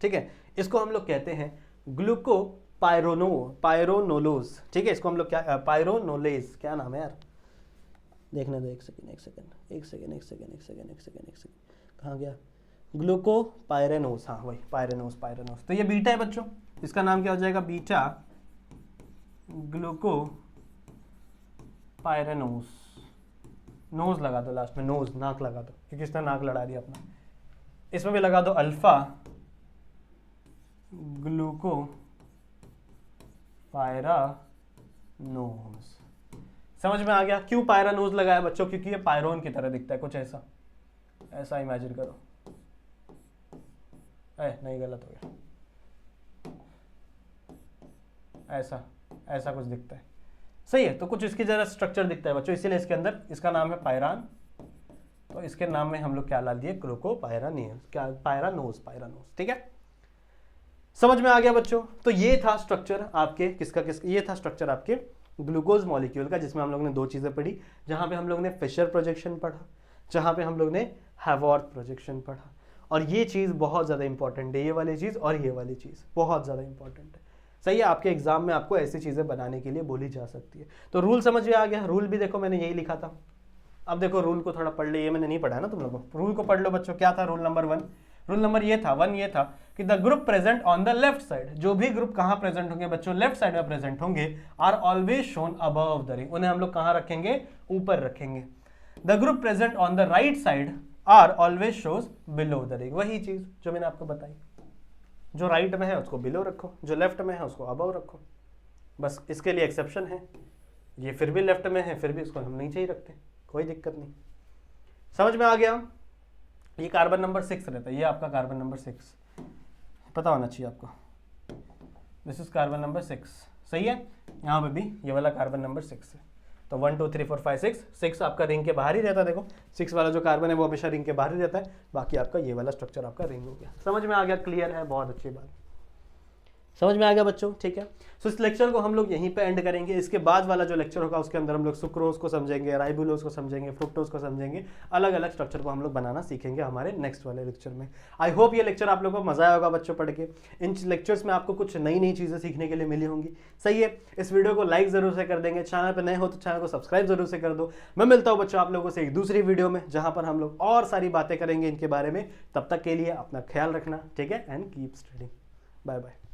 ठीक है, इसको हम लोग कहते हैं ग्लूको पायरोनोलोज, ठीक है, इसको हम लोग क्या पायरोनोलेज, क्या नाम है यार, देखने दो, एक सेकेंड, कहाँ गया, ग्लूको पायरेनोस, हाँ वही पायरेनोस। तो ये बीटा है बच्चों, इसका नाम क्या हो जाएगा, बीटा ग्लूको पायरेनोस, नोज लगा दो लास्ट में, नोज, नाक लगा दो, क्योंकि इसने नाक लड़ा दिया अपना, इसमें भी लगा दो अल्फा ग्लूको पायरानोज। समझ में आ गया क्यों पायरानोज लगाया बच्चों, क्योंकि ये पायरोन की तरह दिखता है, कुछ ऐसा इमेजिन करो, नहीं गलत हो गया, ऐसा कुछ दिखता है, सही है, तो कुछ इसकी जरा स्ट्रक्चर दिखता है बच्चों, इसीलिए इसके अंदर इसका नाम है पायरान, तो इसके नाम में हम लोग क्या ला दिए, ग्लूको पायरानोज, ठीक है, समझ में आ गया बच्चों। तो ये था स्ट्रक्चर आपके ये था स्ट्रक्चर आपके ग्लूकोज मॉलिक्यूल का, जिसमें हम लोग ने 2 चीजें पढ़ी, जहां पे हम लोग ने फिशर प्रोजेक्शन पढ़ा, जहां पे हम लोग ने हैवॉर्थ प्रोजेक्शन पढ़ा, और ये चीज बहुत ज्यादा इंपॉर्टेंट है, ये वाली चीज और ये वाली चीज बहुत ज्यादा इंपॉर्टेंट है, सही है, आपके एग्जाम में आपको ऐसी चीजें बनाने के लिए बोली जा सकती है। तो रूल समझ में आ गया, रूल भी देखो मैंने यही लिखा था, अब देखो रूल को थोड़ा पढ़ ले, ये मैंने नहीं पढ़ा है ना तुम लोगों को, रूल को पढ़ लो बच्चों। क्या था रूल नंबर 1, रूल नंबर ये था कि the group present on the left side, जो भी ग्रुप कहां प्रेजेंट होंगे बच्चों, लेफ्ट साइड में प्रेजेंट होंगे, are always shown above the ring, उन्हें हम लोग कहां रखेंगे, ऊपर रखेंगे। The group present on the right side are always shows below the ring, वही चीज जो मैंने आपको बताई, जो राइट में है उसको बिलो रखो, जो लेफ्ट में है उसको अबव रखो, बस इसके लिए एक्सेप्शन है, ये फिर भी लेफ्ट में है, फिर भी इसको हम नीचे ही रखते, कोई दिक्कत नहीं, समझ में आ गया। ये कार्बन नंबर 6 रहता है, ये आपका कार्बन नंबर 6 पता होना चाहिए आपको, दिस इज कार्बन नंबर 6, सही है, यहाँ पे भी ये वाला कार्बन नंबर 6 है, तो 1 2 3 4 5 6 आपका रिंग के बाहर ही रहता है, देखो 6 वाला जो कार्बन है वो हमेशा रिंग के बाहर ही रहता है, बाकी आपका ये वाला स्ट्रक्चर आपका रिंग हो गया, समझ में आ गया, क्लियर है, बहुत अच्छी बात, समझ में आ गया बच्चों, ठीक है। सो इस लेक्चर को हम लोग यहीं पे एंड करेंगे, इसके बाद वाला जो लेक्चर होगा उसके अंदर हम लोग सुक्रोज को समझेंगे, राइबुलोज को समझेंगे, फ्रुक्टोज को समझेंगे, अलग अलग स्ट्रक्चर को हम लोग बनाना सीखेंगे हमारे नेक्स्ट वाले लेक्चर में। आई होप ये लेक्चर आप लोगों को मजा आया होगा बच्चों पढ़ के, इन लेक्चर्स में आपको कुछ नई चीजें सीखने के लिए मिली होंगी, सही है। इस वीडियो को लाइक जरूर से कर देंगे, चैनल पर नए हो तो चैनल को सब्सक्राइब जरूर से कर दो। मैं मिलता हूँ बच्चों आप लोगों से एक दूसरी वीडियो में, जहां पर हम लोग और सारी बातें करेंगे इनके बारे में, तब तक के लिए अपना ख्याल रखना, ठीक है, and keep studying, bye bye.